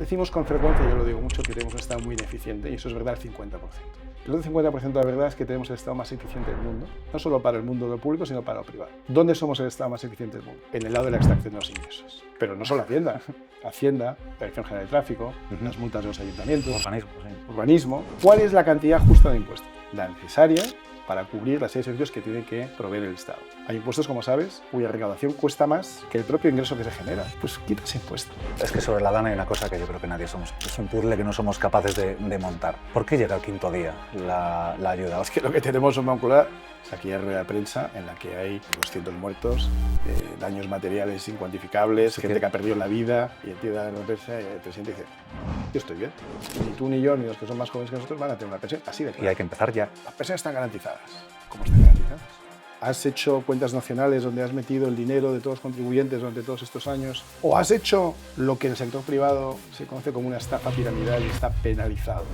Decimos con frecuencia, yo lo digo mucho, que tenemos un Estado muy ineficiente, y eso es verdad el 50%. El otro 50% de la verdad es que tenemos el Estado más eficiente del mundo, no solo para el mundo de lo público, sino para lo privado. ¿Dónde somos el Estado más eficiente del mundo? En el lado de la extracción de los ingresos. Pero no solo Hacienda. Hacienda, Dirección General de Tráfico, las multas de los ayuntamientos, Urbanismo, sí. urbanismo. ¿Cuál es la cantidad justa de impuestos? La necesaria para cubrir las serie de servicios que tiene que proveer el Estado. Hay impuestos, como sabes, cuya recaudación cuesta más que el propio ingreso que se genera. Pues quita ese impuesto. Es que sobre la DAN hay una cosa que yo creo que nadie somos. Es un puzzle que no somos capaces de montar. ¿Por qué llega el quinto día la ayuda? Es que lo que tenemos en Moncloa es aquella rueda de prensa en la que hay 200 muertos, daños materiales incuantificables, gente que ha perdido la vida, y empieza la prensa y el presidente dice: yo estoy bien. Ni tú, ni yo, ni los que son más jóvenes que nosotros van a tener una pensión así de clara. Y hay que empezar ya. Las pensiones están garantizadas. ¿Cómo están garantizadas? ¿Has hecho cuentas nacionales donde has metido el dinero de todos los contribuyentes durante todos estos años? ¿O has hecho lo que en el sector privado se conoce como una estafa piramidal y está penalizado?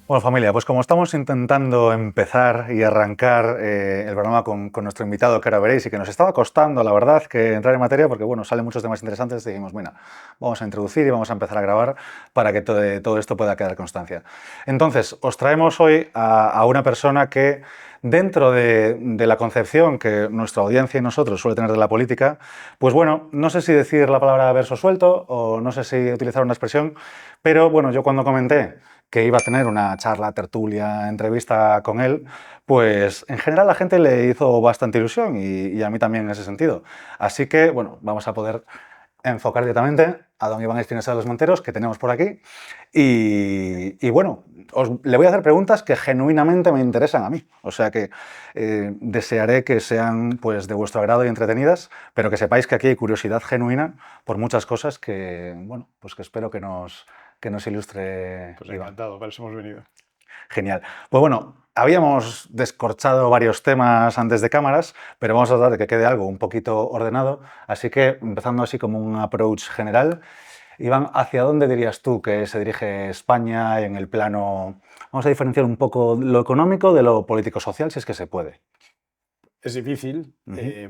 Bueno, familia, pues como estamos intentando empezar y arrancar el programa con nuestro invitado, que ahora veréis, y que nos estaba costando, la verdad, que entrar en materia, porque bueno, salen muchos temas interesantes, dijimos, bueno, vamos a introducir y vamos a empezar a grabar para que todo esto pueda quedar constancia. Entonces, os traemos hoy a una persona que, dentro de la concepción que nuestra audiencia y nosotros suele tener de la política, pues bueno, no sé si decir la palabra verso suelto o no sé si utilizar una expresión, pero bueno, yo cuando comenté que iba a tener una charla, tertulia, entrevista con él, pues en general la gente le hizo bastante ilusión y a mí también en ese sentido. Así que, bueno, vamos a poder enfocar directamente a don Iván Espinosa de los Monteros, que tenemos por aquí. Y bueno, le voy a hacer preguntas que genuinamente me interesan a mí. O sea que desearé que sean pues, de vuestro agrado y entretenidas, pero que sepáis que aquí hay curiosidad genuina por muchas cosas que, bueno, pues que espero que nos ilustre. Pues Iván. encantado, para eso hemos venido. Genial. Pues bueno, habíamos descorchado varios temas antes de cámaras, pero vamos a tratar de que quede algo un poquito ordenado. Así que, empezando así como un approach general, Iván, ¿hacia dónde dirías tú que se dirige España en el plano? Vamos a diferenciar un poco lo económico de lo político-social, si es que se puede. Es difícil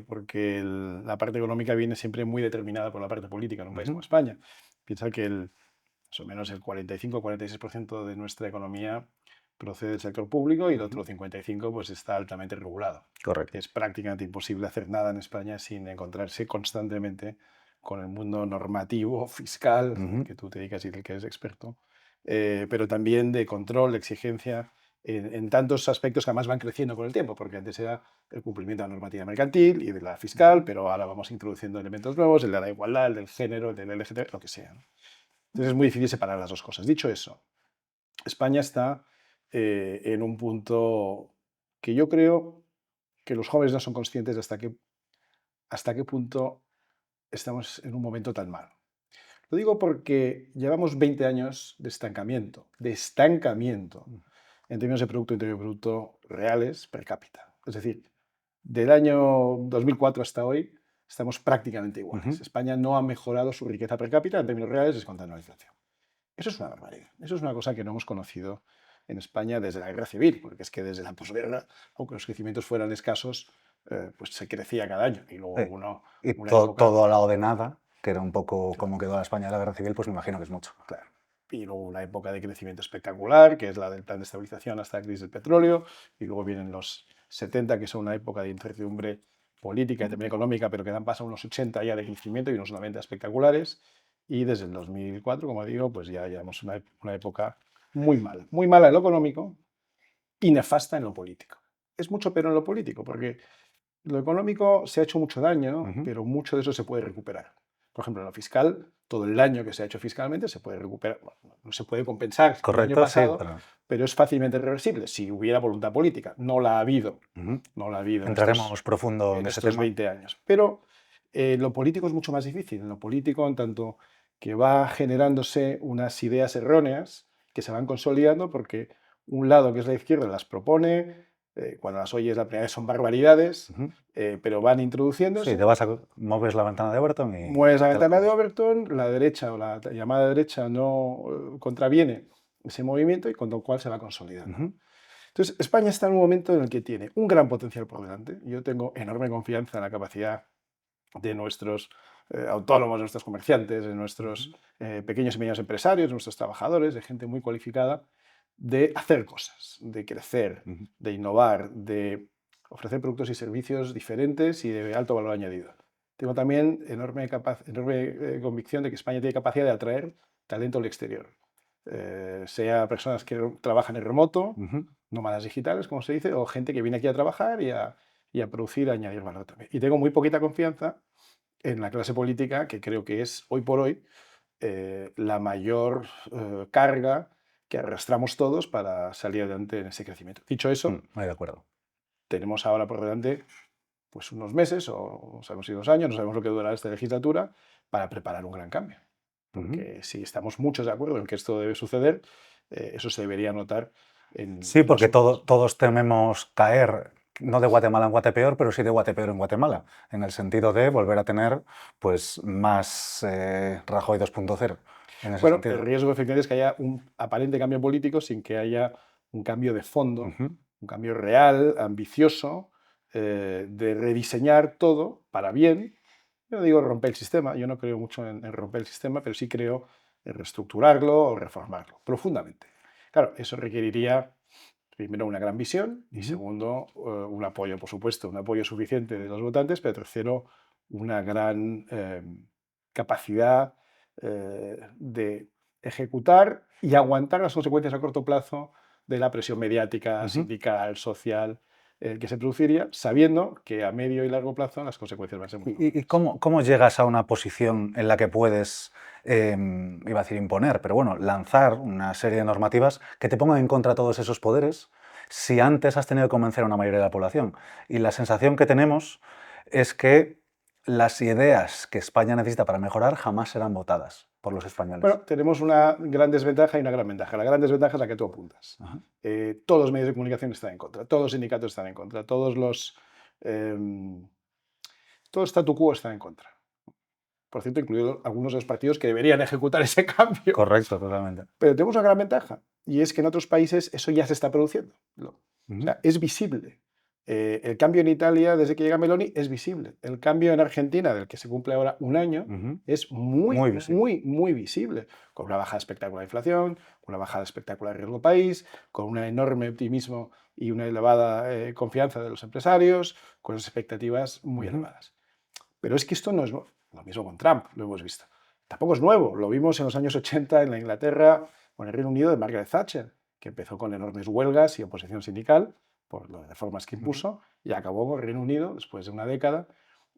porque la parte económica viene siempre muy determinada por la parte política en un país como España. Piensa que más o menos el 45-46% de nuestra economía procede del sector público y el otro 55% pues, está altamente regulado. Correcto. Es prácticamente imposible hacer nada en España sin encontrarse constantemente con el mundo normativo, fiscal, que tú te dedicas y del que eres experto, pero también de control, de exigencia, en tantos aspectos que además van creciendo con el tiempo, porque antes era el cumplimiento de la normativa mercantil y de la fiscal, pero ahora vamos introduciendo elementos nuevos, el de la igualdad, el del género, el del LGTB, lo que sea, ¿no? Entonces es muy difícil separar las dos cosas. Dicho eso, España está en un punto que yo creo que los jóvenes no son conscientes de hasta qué punto estamos en un momento tan malo. Lo digo porque llevamos 20 años de estancamiento en términos de Producto Interior Bruto reales per cápita. Es decir, del año 2004 hasta hoy estamos prácticamente iguales. España no ha mejorado su riqueza per cápita en términos reales descontando la inflación. Eso es una barbaridad. Eso es una cosa que no hemos conocido en España desde la Guerra Civil, porque es que desde la posguerra, aunque los crecimientos fueran escasos, pues se crecía cada año. Y luego todo al lado de nada, que era un poco como quedó la España de la Guerra Civil, pues me imagino que es mucho. Claro. Y luego una época de crecimiento espectacular, que es la del plan de estabilización hasta la crisis del petróleo, y luego vienen los 70, que son una época de incertidumbre política y también económica, pero que dan paso a unos 80 ya de crecimiento y unos 90 espectaculares. Y desde el 2004, como digo, pues ya llevamos una época muy mala en lo económico y nefasta en lo político. Es mucho peor en lo político, porque lo económico se ha hecho mucho daño, pero mucho de eso se puede recuperar. Por ejemplo, en lo fiscal, todo el daño que se ha hecho fiscalmente se puede recuperar. Bueno, no se puede compensar el año pasado, sí, pero es fácilmente reversible si hubiera voluntad política. No la ha habido. No la ha habido. Entraremos profundo en estos 20 años. Pero lo político es mucho más difícil. En lo político, en tanto que va generándose unas ideas erróneas que se van consolidando porque un lado, que es la izquierda, las propone. Cuando las oyes la primera vez son barbaridades, pero van introduciéndose. Sí, mueves la ventana de Overton y... Mueves la ventana de Overton, la derecha o la llamada derecha no contraviene ese movimiento y con lo cual se va consolidando. Entonces, España está en un momento en el que tiene un gran potencial por delante. Yo tengo enorme confianza en la capacidad de nuestros autónomos, de nuestros comerciantes, de nuestros pequeños y medianos empresarios, de nuestros trabajadores, de gente muy cualificada, de hacer cosas, de crecer, de innovar, de ofrecer productos y servicios diferentes y de alto valor añadido. Tengo también enorme convicción de que España tiene capacidad de atraer talento del exterior, sea personas que trabajan en remoto, nómadas digitales, como se dice, o gente que viene aquí a trabajar y a producir, a añadir valor también. Y tengo muy poquita confianza en la clase política, que creo que es, hoy por hoy, la mayor carga que arrastramos todos para salir adelante en ese crecimiento. Dicho eso, de acuerdo. Tenemos ahora por delante pues unos meses, o no sabemos si 2 años, no sabemos lo que durará esta legislatura, para preparar un gran cambio. Porque si estamos muchos de acuerdo en que esto debe suceder, eso se debería notar en Sí, porque los... todos tememos caer, no de Guatemala en Guatepeor, pero sí de Guatepeor en Guatemala, en el sentido de volver a tener pues, más Rajoy 2.0, en ese Bueno, el sentido. riesgo efectivamente es que haya un aparente cambio político sin que haya un cambio de fondo, un cambio real, ambicioso, de rediseñar todo para bien. Yo no digo romper el sistema, yo no creo mucho en romper el sistema, pero sí creo en reestructurarlo o reformarlo profundamente. Claro, eso requeriría, primero, una gran visión y, segundo, un apoyo, por supuesto, un apoyo suficiente de los votantes, pero tercero, una gran capacidad de ejecutar y aguantar las consecuencias a corto plazo de la presión mediática, sindical, social, que se produciría, sabiendo que a medio y largo plazo las consecuencias van a ser muy ¿Y fuertes. cómo llegas a una posición en la que puedes, iba a decir imponer, pero bueno, lanzar una serie de normativas que te pongan en contra todos esos poderes si antes has tenido que convencer a una mayoría de la población? Y la sensación que tenemos es que las ideas que España necesita para mejorar jamás serán votadas por los españoles. Bueno, tenemos una gran desventaja y una gran ventaja. La gran desventaja es la que tú apuntas. Todos los medios de comunicación están en contra, todos los sindicatos están en contra, todo statu quo está en contra. Por cierto, incluidos algunos de los partidos que deberían ejecutar ese cambio. Correcto, totalmente. Pero tenemos una gran ventaja, y es que en otros países eso ya se está produciendo. O sea, es visible. El cambio en Italia, desde que llega Meloni, es visible. El cambio en Argentina, del que se cumple ahora un año, es Muy visible. muy visible. Con una bajada espectacular de inflación, con una bajada espectacular de riesgo país, con un enorme optimismo y una elevada confianza de los empresarios, con las expectativas muy elevadas. Pero es que esto no es lo mismo con Trump, lo hemos visto. Tampoco es nuevo, lo vimos en los años 80 en la Inglaterra o en el Reino Unido de Margaret Thatcher, que empezó con enormes huelgas y oposición sindical por las reformas que impuso y acabó con el Reino Unido, después de una década,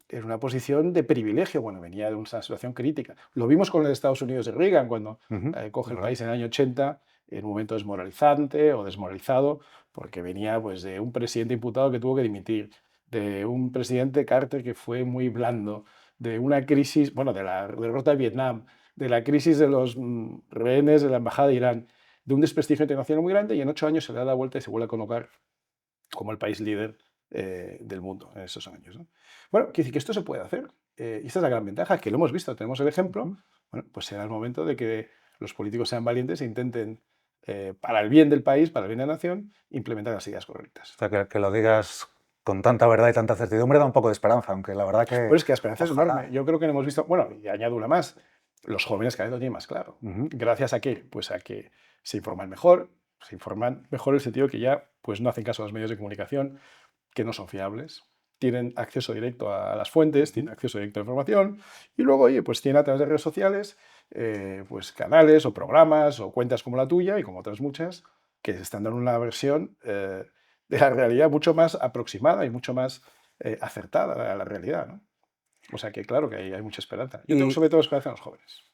en una posición de privilegio. Bueno, venía de una situación crítica. Lo vimos con los Estados Unidos de Reagan, cuando coge el país en el año 80, en un momento desmoralizante o desmoralizado, porque venía pues, de un presidente imputado que tuvo que dimitir, de un presidente Carter que fue muy blando, de una crisis, bueno, de la derrota de Vietnam, de la crisis de los rehenes de la embajada de Irán, de un desprestigio internacional muy grande, y en 8 años se le da la vuelta y se vuelve a colocar como el país líder del mundo en esos años, ¿no? Bueno, quiere decir que esto se puede hacer. Y esta es la gran ventaja, que lo hemos visto, tenemos el ejemplo. Bueno, pues será el momento de que los políticos sean valientes e intenten, para el bien del país, para el bien de la nación, implementar las ideas correctas. O sea, que lo digas con tanta verdad y tanta certidumbre da un poco de esperanza, aunque la verdad que... Pues es que la esperanza es enorme. Yo creo que no hemos visto, bueno, y añado una más, los jóvenes cada vez lo tienen más claro. ¿Gracias a qué? Pues a que se informan mejor en el sentido que ya pues no hacen caso a los medios de comunicación, que no son fiables, tienen acceso directo a las fuentes, tienen acceso directo a la información, y luego, oye, pues tienen a través de redes sociales pues canales o programas o cuentas como la tuya y como otras muchas, que están dando una versión de la realidad mucho más aproximada y mucho más acertada a la realidad, ¿no? O sea que claro que hay mucha esperanza. Yo tengo sobre todo esperanza en los jóvenes.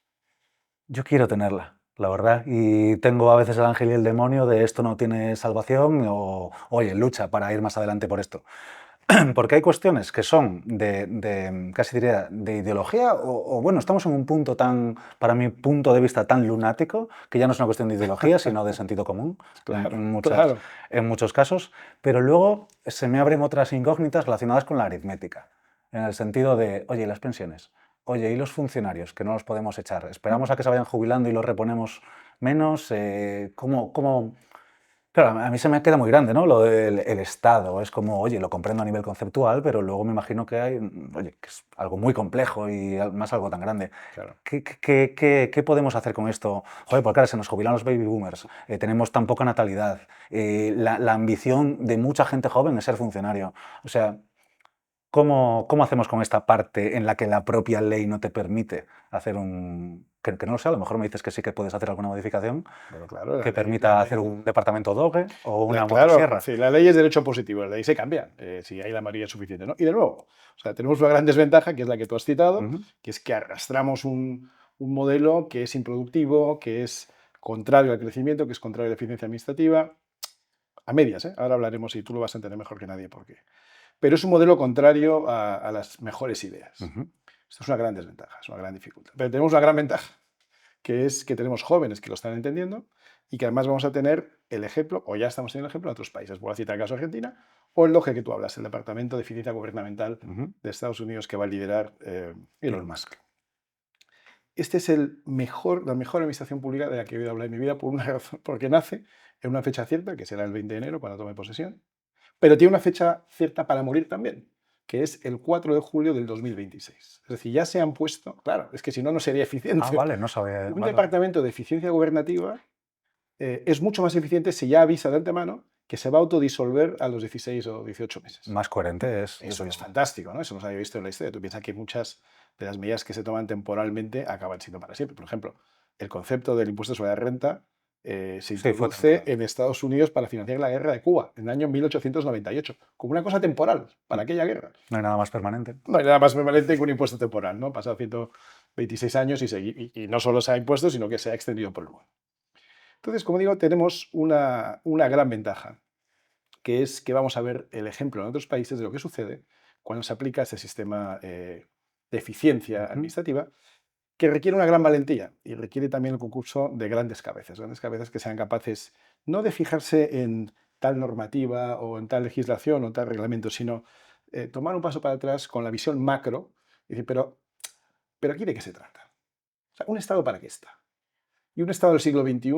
Yo quiero tenerla, la verdad, y tengo a veces el ángel y el demonio de esto no tiene salvación o, oye, lucha para ir más adelante por esto. Porque hay cuestiones que son casi diría, de ideología o, bueno, estamos en un punto tan, para mi punto de vista, tan lunático, que ya no es una cuestión de ideología, sino de sentido común, Claro, en muchos casos, pero luego se me abren otras incógnitas relacionadas con la aritmética, en el sentido de, oye, las pensiones, oye, ¿y los funcionarios, que no los podemos echar? ¿Esperamos a que se vayan jubilando y los reponemos menos? Claro, a mí se me queda muy grande, ¿no? Lo del el Estado. Es como, oye, lo comprendo a nivel conceptual, pero luego me imagino que hay, oye, que es algo muy complejo y más algo tan grande. Claro. ¿Qué podemos hacer con esto? Joder, porque claro, se nos jubilan los baby boomers, tenemos tan poca natalidad, la ambición de mucha gente joven es ser funcionario. O sea, ¿cómo hacemos con esta parte en la que la propia ley no te permite hacer un... Que no lo sé, a lo mejor me dices que sí que puedes hacer alguna modificación Bueno, claro, que permita hacer un departamento doble o una claro, motosierra. sí, la ley es derecho positivo, la ley se cambia si hay la mayoría suficiente, ¿no? Y de nuevo, o sea, tenemos una gran desventaja, que es la que tú has citado, Ujú. que es que arrastramos un modelo que es improductivo, que es contrario al crecimiento, que es contrario a la eficiencia administrativa, a medias, ¿eh? Ahora hablaremos y tú lo vas a entender mejor que nadie por qué. Pero es un modelo contrario a las mejores ideas. Ujú. Esto es una gran desventaja, es una gran dificultad. Pero tenemos una gran ventaja, que es que tenemos jóvenes que lo están entendiendo y que además vamos a tener el ejemplo, o ya estamos teniendo el ejemplo en otros países. Voy a citar el caso de Argentina o el DOGE que tú hablas, el Departamento de Eficiencia Gubernamental Ujú. de Estados Unidos que va a liderar Elon Elon Musk. Musk. Este es la mejor administración pública de la que he oído hablar en mi vida por una razón, porque nace en una fecha cierta, que será el 20 de enero, cuando tome posesión, pero tiene una fecha cierta para morir también, que es el 4 de julio del 2026. Es decir, ya se han puesto, claro, es que si no, no sería Ah, eficiente. vale, no sabía. Un Vale, vale. departamento de eficiencia gubernativa es mucho más eficiente si ya avisa de antemano que se va a autodisolver a los 16 o 18 meses. Más coherente es, Eso desde es luego. fantástico, ¿no? Eso no se había visto en la historia. Tú piensas que muchas de las medidas que se toman temporalmente acaban siendo para siempre. Por ejemplo, el concepto del impuesto sobre la renta se Sí, fue introduce temporal. en Estados Unidos para financiar la guerra de Cuba en el año 1898, como una cosa temporal para aquella guerra. No hay nada más permanente. No hay nada más permanente que un impuesto temporal, ¿no? Pasado 126 años y no solo se ha impuesto, sino que se ha extendido por el mundo. Entonces, como digo, tenemos una gran ventaja, que es que vamos a ver el ejemplo en otros países de lo que sucede cuando se aplica ese sistema de eficiencia Ujú. administrativa, que requiere una gran valentía y requiere también el concurso de grandes cabezas que sean capaces no de fijarse en tal normativa o en tal legislación o tal reglamento, sino tomar un paso para atrás con la visión macro y decir, pero ¿aquí de qué se trata? O sea, ¿un Estado para qué está? Y un Estado del siglo XXI,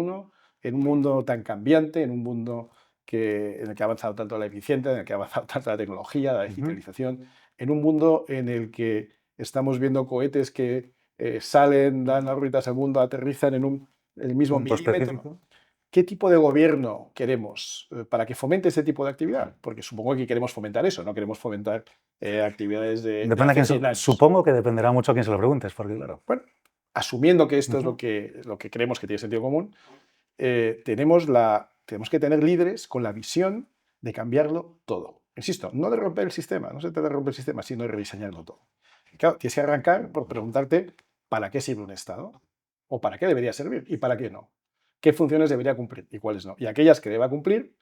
en un mundo tan cambiante, en un mundo en el que ha avanzado tanto la eficiencia, en el que ha avanzado tanto la tecnología, la Ujú. digitalización, en un mundo en el que estamos viendo cohetes que salen, dan órbitas al mundo, aterrizan en el mismo Punto milímetro. específico. ¿Qué tipo de gobierno queremos para que fomente ese tipo de actividad? Porque supongo que queremos fomentar eso, no queremos fomentar actividades de Depende a hace quién 100 años. supongo que dependerá mucho a quién se lo preguntes, porque claro. Bueno, asumiendo que esto es Ujú. lo que creemos que tiene sentido común, tenemos que tener líderes con la visión de cambiarlo todo. Insisto, no de romper el sistema, no se trata de romper el sistema, sino de rediseñarlo todo. Y claro, tienes que arrancar por preguntarte para qué sirve un Estado, o para qué debería servir y para qué no. ¿Qué funciones debería cumplir y cuáles no? Y aquellas que deba cumplir,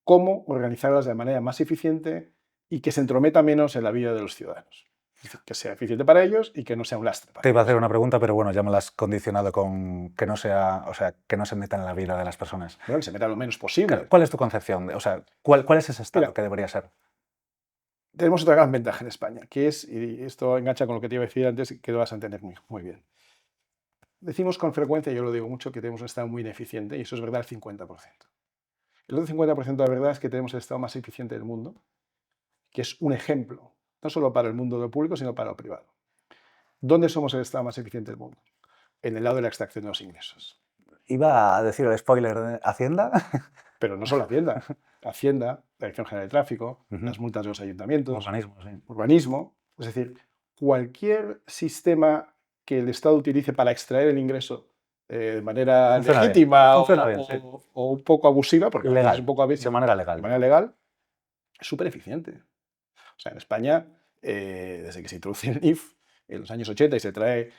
cómo organizarlas de manera más eficiente y que se entrometa menos en la vida de los ciudadanos. Es decir, que sea eficiente para ellos y que no sea un lastre Te para iba a hacer ellos. una pregunta, pero bueno, ya me la has condicionado con que no sea, o sea, que no se meta en la vida de las personas. Bueno, que se meta lo menos Claro, posible. ¿cuál es tu concepción? O sea, ¿cuál es ese estado Mira, que debería ser? tenemos otra gran ventaja en España, que es, y esto engancha con lo que te iba a decir antes, que lo vas a entender muy bien. Decimos con frecuencia, yo lo digo mucho, que tenemos un Estado muy ineficiente, y eso es verdad al 50%. El otro 50% de la verdad es que tenemos el Estado más eficiente del mundo, que es un ejemplo, no solo para el mundo de lo público, sino para lo privado. ¿Dónde somos el Estado más eficiente del mundo? En el lado de la extracción de los ingresos. Iba a decir el spoiler de Hacienda. Pero no solo Hacienda. Hacienda, la Dirección General de Tráfico, Ujú. las multas de los ayuntamientos, Urbanismo, sí. urbanismo, es decir, cualquier sistema que el Estado utilice para extraer el ingreso de manera Funciona bien. legítima Funciona bien, sí. o un poco abusiva, porque a veces es un Legal, poco de abusiva, manera de legal. manera legal, es súper eficiente. O sea, en España, desde que se introduce el NIF en los años 80 y se trae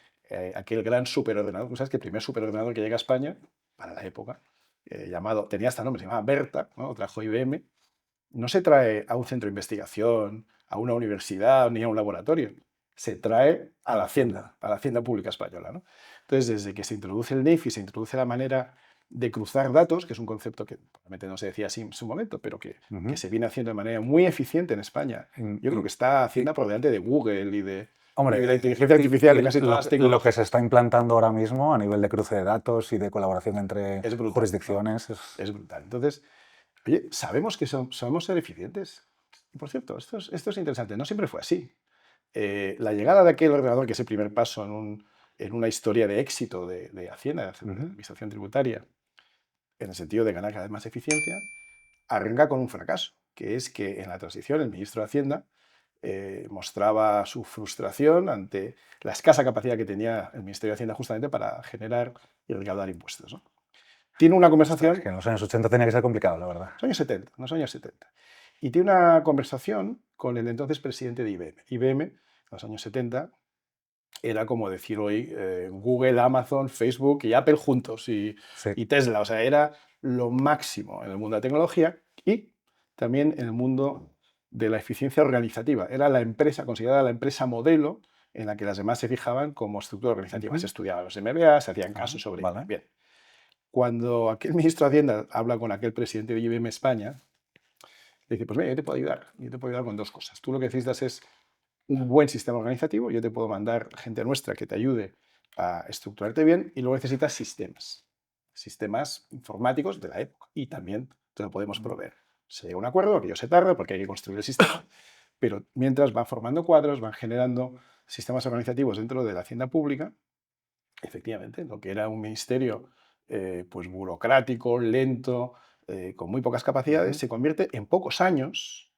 aquel gran superordenador, ¿sabes? Que el primer superordenador que llega a España, para la época, tenía hasta nombre, se llamaba Berta, ¿no? Lo trajo IBM, no se trae a un centro de investigación, a una universidad ni a un laboratorio. Se trae a la Hacienda Pública Española, ¿no? Entonces, desde que se introduce el NIF y se introduce la manera de cruzar datos, que es un concepto que probablemente no se decía así en su momento, pero que Ujú. se viene haciendo de manera muy eficiente en España. Yo creo que está Hacienda por delante de Google y de la Hombre, inteligencia artificial de casi todas las lo que se tecnologías. está implantando ahora mismo a nivel de cruce de datos y de colaboración entre Es brutal, ¿no? jurisdicciones es... Es brutal. Entonces, Oye, sabemos que sabemos ser eficientes. Y por cierto, esto es interesante, no siempre fue así. La llegada de aquel ordenador, que es el primer paso en una historia de éxito de Hacienda, de Administración Tributaria, en el sentido de ganar cada vez más eficiencia, arranca con un fracaso, que es que en la transición el ministro de Hacienda mostraba su frustración ante la escasa capacidad que tenía el Ministerio de Hacienda justamente para generar y recaudar impuestos, ¿no? Tiene una conversación... Es que en los años 80 tenía que ser complicado, la verdad. Los años 70, los años 70. Y tiene una conversación con el entonces presidente de IBM. IBM, en los años 70, era como decir hoy Google, Amazon, Facebook y Apple juntos y Tesla. O sea, era lo máximo en el mundo de la tecnología y también en el mundo de la eficiencia organizativa. Era la empresa, considerada la empresa modelo en la que las demás se fijaban como estructura organizativa. Se estudiaban los MBA, se hacían casos sobre ello. Bien. Cuando aquel ministro de Hacienda habla con aquel presidente de IBM España, le dice, pues mira, yo te puedo ayudar con dos cosas. Tú lo que necesitas es un buen sistema organizativo, yo te puedo mandar gente nuestra que te ayude a estructurarte bien, y luego necesitas sistemas informáticos de la época, y también te lo podemos proveer. Se llega a un acuerdo, que yo se tarda porque hay que construir el sistema, pero mientras van formando cuadros, van generando sistemas organizativos dentro de la hacienda pública, efectivamente, lo que era un ministerio pues burocrático, lento, con muy pocas capacidades, se convierte en pocos años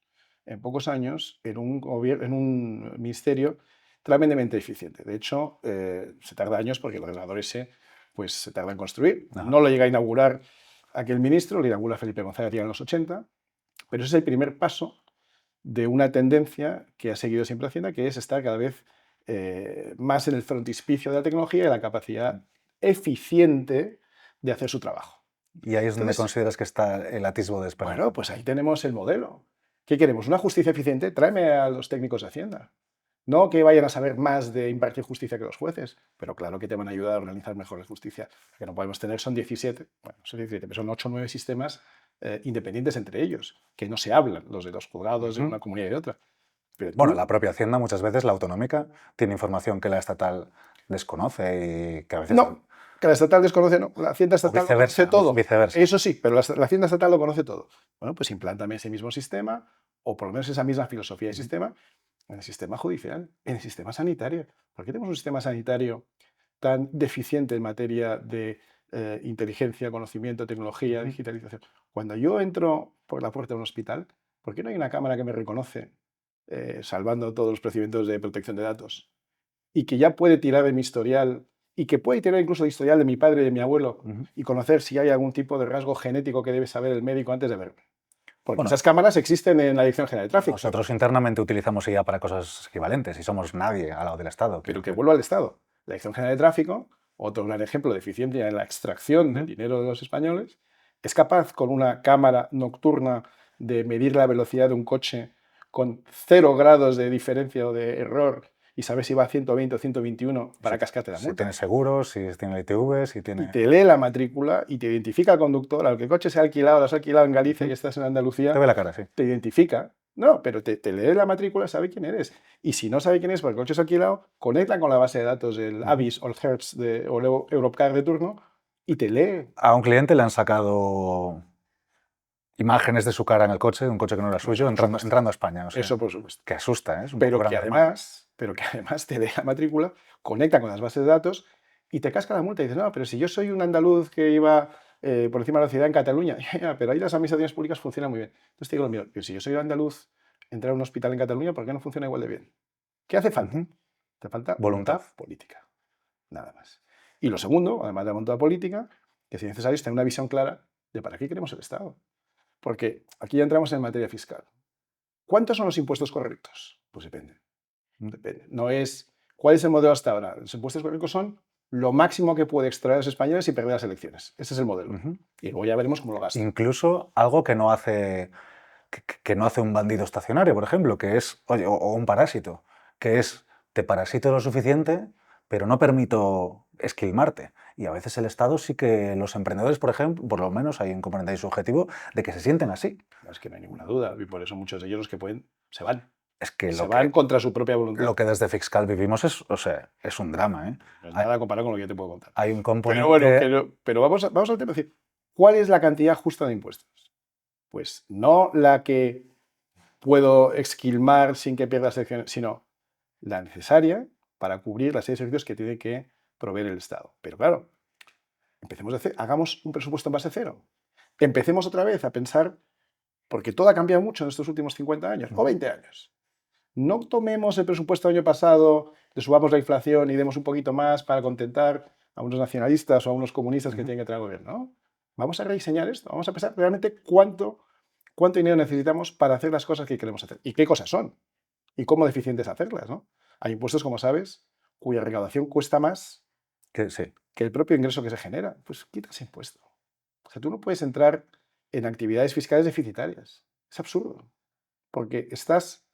en un ministerio tremendamente eficiente. De hecho, se tarda años porque el ordenador ese pues, se tarda en construir. No lo llega a inaugurar aquel ministro, lo inaugura Felipe González ya en los 80, pero ese es el primer paso de una tendencia que ha seguido siempre Hacienda, que es estar cada vez más en el frontispicio de la tecnología y la capacidad eficiente de hacer su trabajo. Y ahí es donde consideras que está el atisbo de esperanza. Bueno, pues ahí tenemos el modelo. ¿Qué queremos? ¿Una justicia eficiente? Tráeme a los técnicos de Hacienda. No que vayan a saber más de impartir justicia que los jueces, pero claro que te van a ayudar a organizar mejor la justicia. Lo que no podemos tener son 17, bueno, son 17, pero son 8 o 9 sistemas independientes entre ellos, que no se hablan, los de los juzgados de una comunidad y de otra. Pero bueno, la propia Hacienda muchas veces, la autonómica, tiene información que la estatal desconoce y que a veces... No, que la estatal desconoce, no. La Hacienda estatal conoce todo. Viceversa. Eso sí, pero la Hacienda estatal lo conoce todo. Bueno, pues implántame ese mismo sistema, o por lo menos esa misma filosofía de sistema, en el sistema judicial, en el sistema sanitario. ¿Por qué tenemos un sistema sanitario tan deficiente en materia de inteligencia, conocimiento, tecnología, digitalización? Cuando yo entro por la puerta de un hospital, ¿por qué no hay una cámara que me reconoce, salvando todos los procedimientos de protección de datos, y que ya puede tirar de mi historial, y que puede tirar incluso el historial de mi padre y de mi abuelo, y conocer si hay algún tipo de rasgo genético que debe saber el médico antes de verme? Porque esas cámaras existen en la Dirección General de Tráfico. Nosotros internamente utilizamos IA para cosas equivalentes y somos nadie al lado del Estado. Pero que vuelva al Estado. La Dirección General de Tráfico, otro gran ejemplo de eficiencia en la extracción del dinero de los españoles, es capaz con una cámara nocturna de medir la velocidad de un coche con 0 grados de diferencia o de error y saber si va a 120 o 121 para cascarte la multa. Si tiene seguros, si tiene la ITV, si tiene... Y te lee la matrícula y te identifica al conductor, al que el coche se ha alquilado, lo has alquilado en Galicia y estás en Andalucía. Te ve la cara, sí. Te identifica. No, pero te lee la matrícula, sabe quién eres. Y si no sabe quién es porque el coche se ha alquilado, conecta con la base de datos del Avis o el Hertz o el Europcar de turno y te lee. A un cliente le han sacado imágenes de su cara en el coche, de un coche que no era suyo, entrando a España. O sea, eso por supuesto. Que asusta, ¿eh? Pero que además te lee la matrícula, conecta con las bases de datos y te casca la multa. Y dices, no, pero si yo soy un andaluz que iba por encima de la ciudad en Cataluña, pero ahí las administraciones públicas funcionan muy bien. Entonces te digo, mira, pero si yo soy un andaluz, entrar a un hospital en Cataluña, ¿por qué no funciona igual de bien? ¿Qué hace falta? Te falta voluntad política. Nada más. Y lo segundo, además de la voluntad política, que si es necesario es tener una visión clara de para qué queremos el Estado. Porque aquí ya entramos en materia fiscal. ¿Cuántos son los impuestos correctos? Pues depende. Depende. No es cuál es el modelo hasta ahora. Los impuestos correctos son lo máximo que puede extraer los españoles y perder las elecciones. Ese es el modelo. Y luego ya veremos cómo lo gastan. Incluso algo que no hace un bandido estacionario, por ejemplo, que es, oye, o un parásito, que es, te parasito lo suficiente, pero no permito esquilmarte. Y a veces el Estado sí que los emprendedores, por ejemplo, por lo menos hay un componente su objetivo, de que se sienten así. Es que no hay ninguna duda. Y por eso muchos de ellos los que pueden se van. Es que se van contra su propia voluntad. Lo que desde Fiscal vivimos es un drama, ¿eh? No es nada comparado con lo que yo te puedo contar. Hay un componente... Pero bueno, pero vamos al tema. Es decir, ¿cuál es la cantidad justa de impuestos? Pues no la que puedo esquilmar sin que pierda secciones, sino la necesaria para cubrir la serie de servicios que tiene que proveer el Estado. Pero claro, hagamos un presupuesto en base cero. Empecemos otra vez a pensar, porque todo ha cambiado mucho en estos últimos 50 años o 20 años. No tomemos el presupuesto del año pasado, le subamos la inflación y demos un poquito más para contentar a unos nacionalistas o a unos comunistas que tienen que traer el gobierno. ¿No? Vamos a rediseñar esto, vamos a pensar realmente cuánto dinero necesitamos para hacer las cosas que queremos hacer y qué cosas son y cómo de eficientes hacerlas. ¿No? Hay impuestos, como sabes, cuya recaudación cuesta más Sí. que el propio ingreso que se genera. Pues quita ese impuesto. O sea, tú no puedes entrar en actividades fiscales deficitarias. Es absurdo, porque estás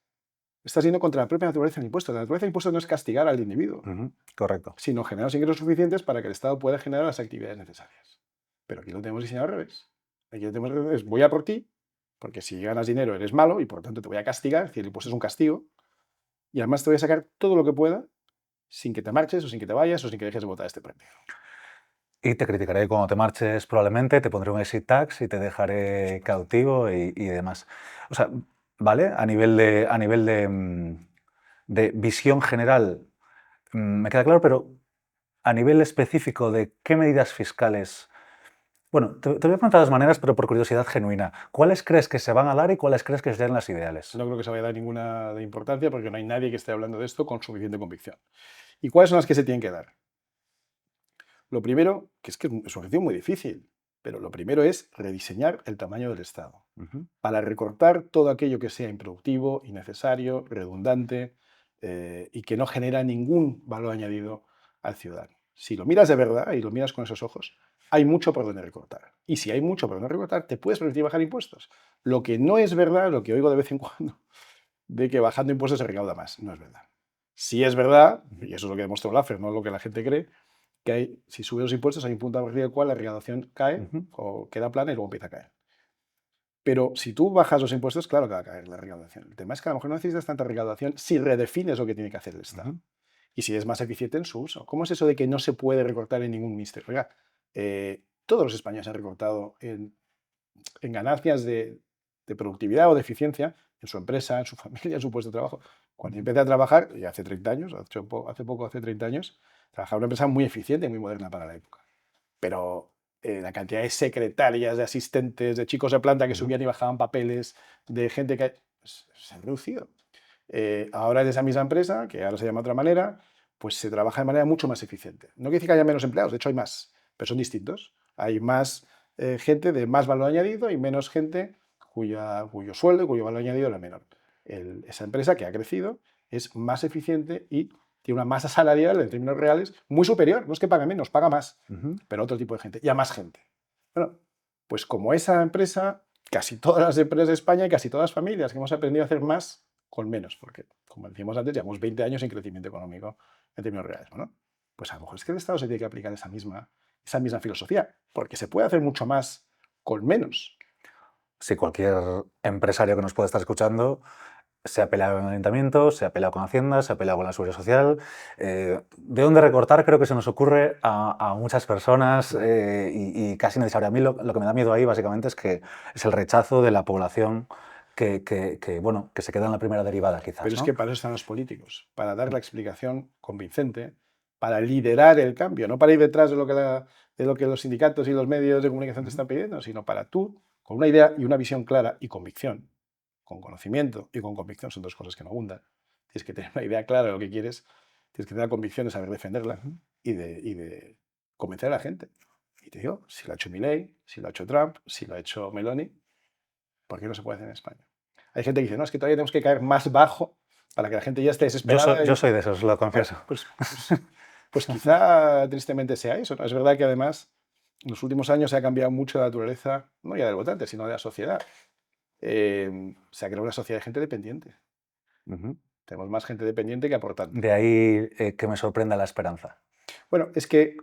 yendo contra la propia naturaleza del impuesto. La naturaleza del impuesto no es castigar al individuo, Correcto. sino generar los ingresos suficientes para que el Estado pueda generar las actividades necesarias. Pero aquí lo tenemos diseñado al revés. Aquí lo tenemos al revés. Voy a por ti, porque si ganas dinero eres malo y por lo tanto te voy a castigar, es decir, el impuesto es un castigo, y además te voy a sacar todo lo que pueda sin que te marches o sin que te vayas o sin que dejes de votar este premio. Y te criticaré cuando te marches probablemente, te pondré un exit tax y te dejaré cautivo y demás. O sea, ¿vale? A nivel de visión general me queda claro, pero a nivel específico de qué medidas fiscales... Bueno, te voy a preguntar de todas maneras, pero por curiosidad genuina. ¿Cuáles crees que se van a dar y cuáles crees que serían las ideales? No creo que se vaya a dar ninguna de importancia porque no hay nadie que esté hablando de esto con suficiente convicción. ¿Y cuáles son las que se tienen que dar? Lo primero, que es un objetivo muy difícil, pero lo primero es rediseñar el tamaño del Estado para recortar todo aquello que sea improductivo, innecesario, redundante y que no genera ningún valor añadido al ciudadano. Si lo miras de verdad y lo miras con esos ojos, hay mucho por donde recortar. Y si hay mucho por donde recortar, te puedes permitir bajar impuestos. Lo que no es verdad, lo que oigo de vez en cuando, de que bajando impuestos se recauda más. No es verdad. Si es verdad, y eso es lo que demostró Laffer, no es lo que la gente cree, que si sube los impuestos hay un punto a partir del cual la recaudación cae o queda plana y luego empieza a caer. Pero si tú bajas los impuestos, claro que va a caer la recaudación. El tema es que a lo mejor no necesitas tanta recaudación si redefines lo que tiene que hacer el Estado. Y si es más eficiente en su uso. ¿Cómo es eso de que no se puede recortar en ningún ministerio? Oiga, todos los españoles han recortado en ganancias de productividad o de eficiencia en su empresa, en su familia, en su puesto de trabajo. Cuando yo empecé a trabajar, y hace 30 años, hace 30 años, trabajaba en una empresa muy eficiente y muy moderna para la época. Pero la cantidad de secretarias, de asistentes, de chicos de planta que subían y bajaban papeles, de gente que... se ha reducido. Ahora en esa misma empresa, que ahora se llama de otra manera, pues se trabaja de manera mucho más eficiente. No quiere decir que haya menos empleados, de hecho hay más, pero son distintos. Hay más gente de más valor añadido y menos gente cuyo sueldo y cuyo valor añadido es menor. Esa empresa que ha crecido es más eficiente y tiene una masa salarial en términos reales muy superior. No es que pague menos, paga más, pero otro tipo de gente y a más gente. Bueno, pues como esa empresa, casi todas las empresas de España y casi todas las familias que hemos aprendido a hacer más con menos, porque, como decíamos antes, llevamos 20 años en crecimiento económico en términos reales, ¿no? Pues a lo mejor es que el Estado se tiene que aplicar esa misma filosofía, porque se puede hacer mucho más con menos. Si cualquier empresario que nos pueda estar escuchando se ha peleado en el ayuntamiento, se ha peleado con Hacienda, se ha peleado con la Seguridad Social. ¿De dónde recortar? Creo que se nos ocurre a muchas personas y casi nadie sabe. A mí lo que me da miedo ahí básicamente es el rechazo de la población bueno, que se queda en la primera derivada quizás. Pero es ¿no? que para eso están los políticos, para dar la explicación convincente, para liderar el cambio, no para ir detrás de lo que los sindicatos y los medios de comunicación te están pidiendo, sino para tú, con una idea y una visión clara y convicción, con conocimiento y con convicción, son dos cosas que no abundan. Tienes que tener una idea clara de lo que quieres, tienes que tener la convicción de saber defenderla y de convencer a la gente. Y te digo, si lo ha hecho Milei, si lo ha hecho Trump, si lo ha hecho Meloni, ¿por qué no se puede hacer en España? Hay gente que dice, no, es que todavía tenemos que caer más bajo para que la gente ya esté desesperada. Yo soy de esos, lo confieso. Pues quizá tristemente sea eso, ¿no? Es verdad que además en los últimos años se ha cambiado mucho la naturaleza, no ya del votante, sino de la sociedad. Se ha creado una sociedad de gente dependiente. Tenemos más gente dependiente que aportante. De ahí que me sorprenda la esperanza. Bueno, es que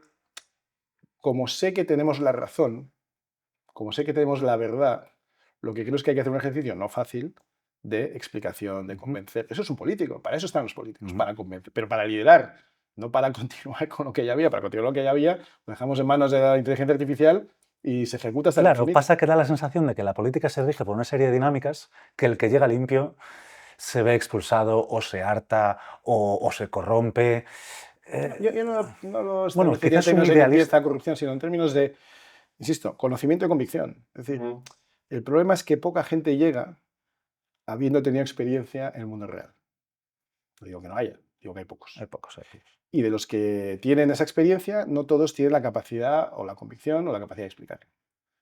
como sé que tenemos la razón, como sé que tenemos la verdad, lo que creo es que hay que hacer un ejercicio no fácil de explicación, de convencer. Eso es un político, para eso están los políticos, para convencer, pero para liderar, no para continuar con lo que ya había. Para continuar lo que ya había, lo dejamos en manos de la inteligencia artificial y se ejecuta hasta el Claro, infinito. pasa que da la sensación de que la política se rige por una serie de dinámicas que el que llega limpio se ve expulsado o se harta o se corrompe. Yo no lo Bueno, establecería en quizás un términos de idealista. limpieza, corrupción, sino en términos de, insisto, conocimiento y convicción. Es decir, el problema es que poca gente llega habiendo tenido experiencia en el mundo real. No digo que no haya, digo que hay pocos. Hay pocos, hay pocos. Y de los que tienen esa experiencia, no todos tienen la capacidad o la convicción o la capacidad de explicar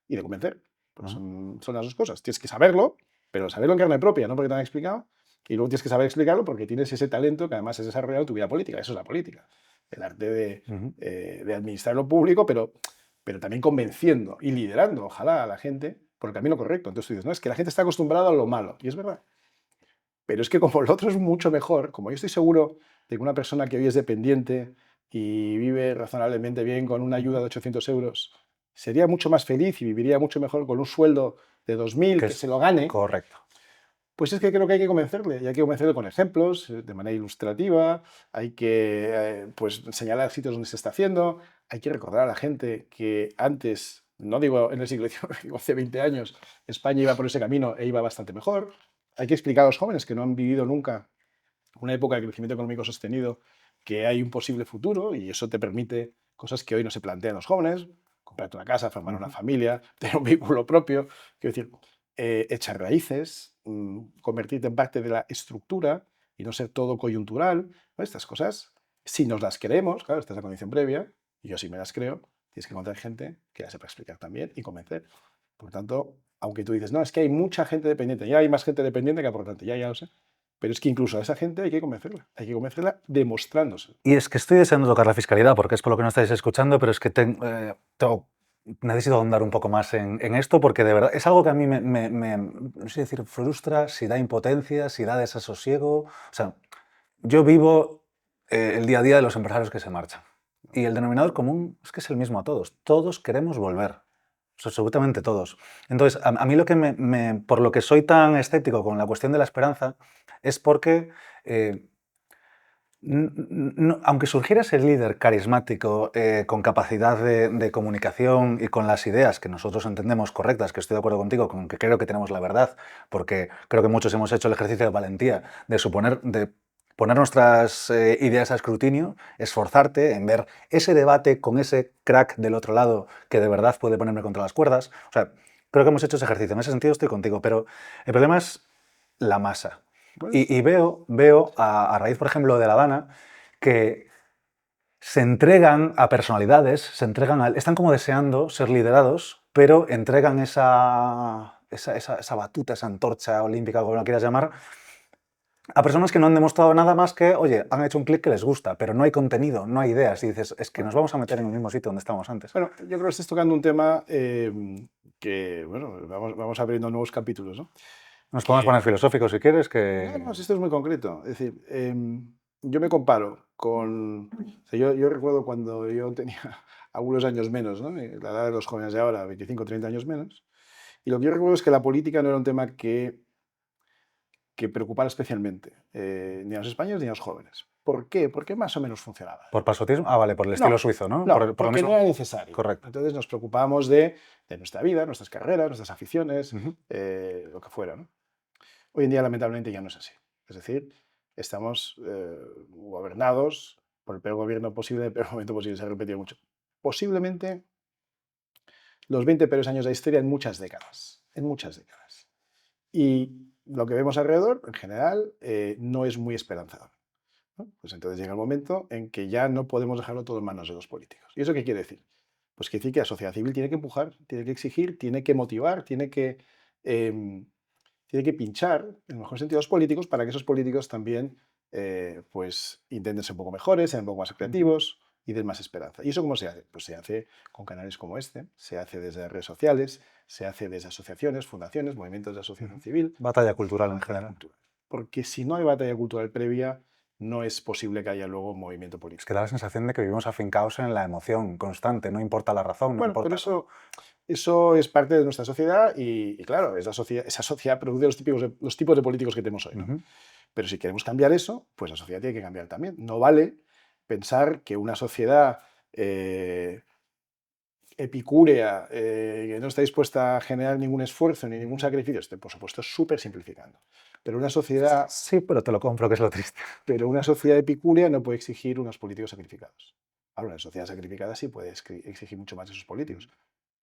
y de convencer. Pues son las dos cosas. Tienes que saberlo, pero saberlo en carne propia, no porque te han explicado. Y luego tienes que saber explicarlo porque tienes ese talento que además has desarrollado en tu vida política. Eso es la política. El arte de administrar lo público, pero también convenciendo y liderando, ojalá, a la gente por el camino correcto. Entonces tú dices, no, es que la gente está acostumbrada a lo malo. Y es verdad. Pero es que como lo otro es mucho mejor, como yo estoy seguro de que una persona que hoy es dependiente y vive razonablemente bien con una ayuda de 800 euros, sería mucho más feliz y viviría mucho mejor con un sueldo de 2.000 que se lo gane, correcto. pues es que creo que hay que convencerle, y hay que convencerle con ejemplos, de manera ilustrativa, hay que pues, señalar sitios donde se está haciendo, hay que recordar a la gente que antes, no digo en el siglo XIX, digo hace 20 años, España iba por ese camino e iba bastante mejor. Hay que explicar a los jóvenes que no han vivido nunca una época de crecimiento económico sostenido, que hay un posible futuro y eso te permite cosas que hoy no se plantean los jóvenes, comprarte una casa, formar una familia, tener un vehículo propio, quiero decir, echar raíces, convertirte en parte de la estructura y no ser todo coyuntural, ¿no? Estas cosas, si nos las creemos, claro, esta es la condición previa, y yo sí me las creo, tienes que encontrar gente que las sepa explicar también y convencer. Por lo tanto, aunque tú dices, no, es que hay mucha gente dependiente, ya hay más gente dependiente que aportante, ya lo sé, pero es que incluso a esa gente hay que convencerla demostrándose. Y es que estoy deseando tocar la fiscalidad, porque es por lo que no estáis escuchando, pero es que necesito ahondar un poco más en esto, porque de verdad es algo que a mí no sé decir, frustra, si da impotencia, si da desasosiego. O sea, yo vivo el día a día de los empresarios que se marchan. Y el denominador común es que es el mismo a todos. Todos queremos volver. O sea, absolutamente todos. Entonces, a mí lo que por lo que soy tan escéptico con la cuestión de la esperanza es porque aunque surgiera ese líder carismático, con capacidad de comunicación y con las ideas que nosotros entendemos correctas, que estoy de acuerdo contigo, con que creo que tenemos la verdad, porque creo que muchos hemos hecho el ejercicio de valentía de poner nuestras ideas a escrutinio, esforzarte en ver ese debate con ese crack del otro lado que de verdad puede ponerme contra las cuerdas. O sea, creo que hemos hecho ese ejercicio. En ese sentido estoy contigo, pero el problema es la masa. Pues, Y veo a raíz, por ejemplo, de La Habana, que se entregan a personalidades, están como deseando ser liderados, pero entregan esa batuta, esa antorcha olímpica, como lo quieras llamar, a personas que no han demostrado nada más que, oye, han hecho un clic que les gusta, pero no hay contenido, no hay ideas. Y dices, es que nos vamos a meter en el mismo sitio donde estábamos antes. bueno, yo creo que estás tocando un tema que, bueno, vamos abriendo nuevos capítulos, ¿no? Nos podemos poner filosóficos si quieres, que... No, esto es muy concreto. Es decir, yo me comparo con... O sea, yo recuerdo cuando yo tenía algunos años menos, ¿no? La edad de los jóvenes de ahora, 25, 30 años menos. Y lo que yo recuerdo es que la política no era un tema que preocupara especialmente, ni a los españoles ni a los jóvenes. ¿Por qué? Porque más o menos funcionaba. ¿Por pasotismo? Ah, vale, por el estilo No, suizo, ¿no? no, Por lo porque mismo. no era necesario. Correcto. Entonces nos preocupábamos de nuestra vida, nuestras carreras, nuestras aficiones, lo que fuera, ¿no? Hoy en día, lamentablemente, ya no es así. Es decir, estamos gobernados por el peor gobierno posible, el peor momento posible. Se ha repetido mucho. Posiblemente los 20 peores años de la historia en muchas décadas. En muchas décadas. Y lo que vemos alrededor, en general, no es muy esperanzador, ¿no? Pues entonces llega el momento en que ya no podemos dejarlo todo en manos de los políticos. ¿Y eso qué quiere decir? Pues quiere decir que la sociedad civil tiene que empujar, tiene que exigir, tiene que motivar, tiene que pinchar, en el mejor sentido, a los políticos para que esos políticos también pues, intenten ser un poco mejores, sean un poco más creativos y den más esperanza. ¿Y eso cómo se hace? Pues se hace con canales como este, se hace desde redes sociales, se hace desde asociaciones, fundaciones, movimientos de asociación civil. Batalla cultural en general. Porque si no hay batalla cultural previa, no es posible que haya luego un movimiento Es político. que da la sensación de que vivimos afincados en la emoción constante, no importa la razón, no Bueno, importa. pero eso es parte de nuestra sociedad y claro, esa sociedad produce los tipos de políticos que tenemos hoy, ¿no? Pero si queremos cambiar eso, pues la sociedad tiene que cambiar también. No vale pensar que una sociedad epicúrea, que no está dispuesta a generar ningún esfuerzo ni ningún sacrificio, por supuesto, súper simplificando. Pero una sociedad, Sí, pero te lo compro, que es lo triste. pero una sociedad epicúrea no puede exigir unos políticos sacrificados. Ahora, una sociedad sacrificada sí puede exigir mucho más de sus políticos.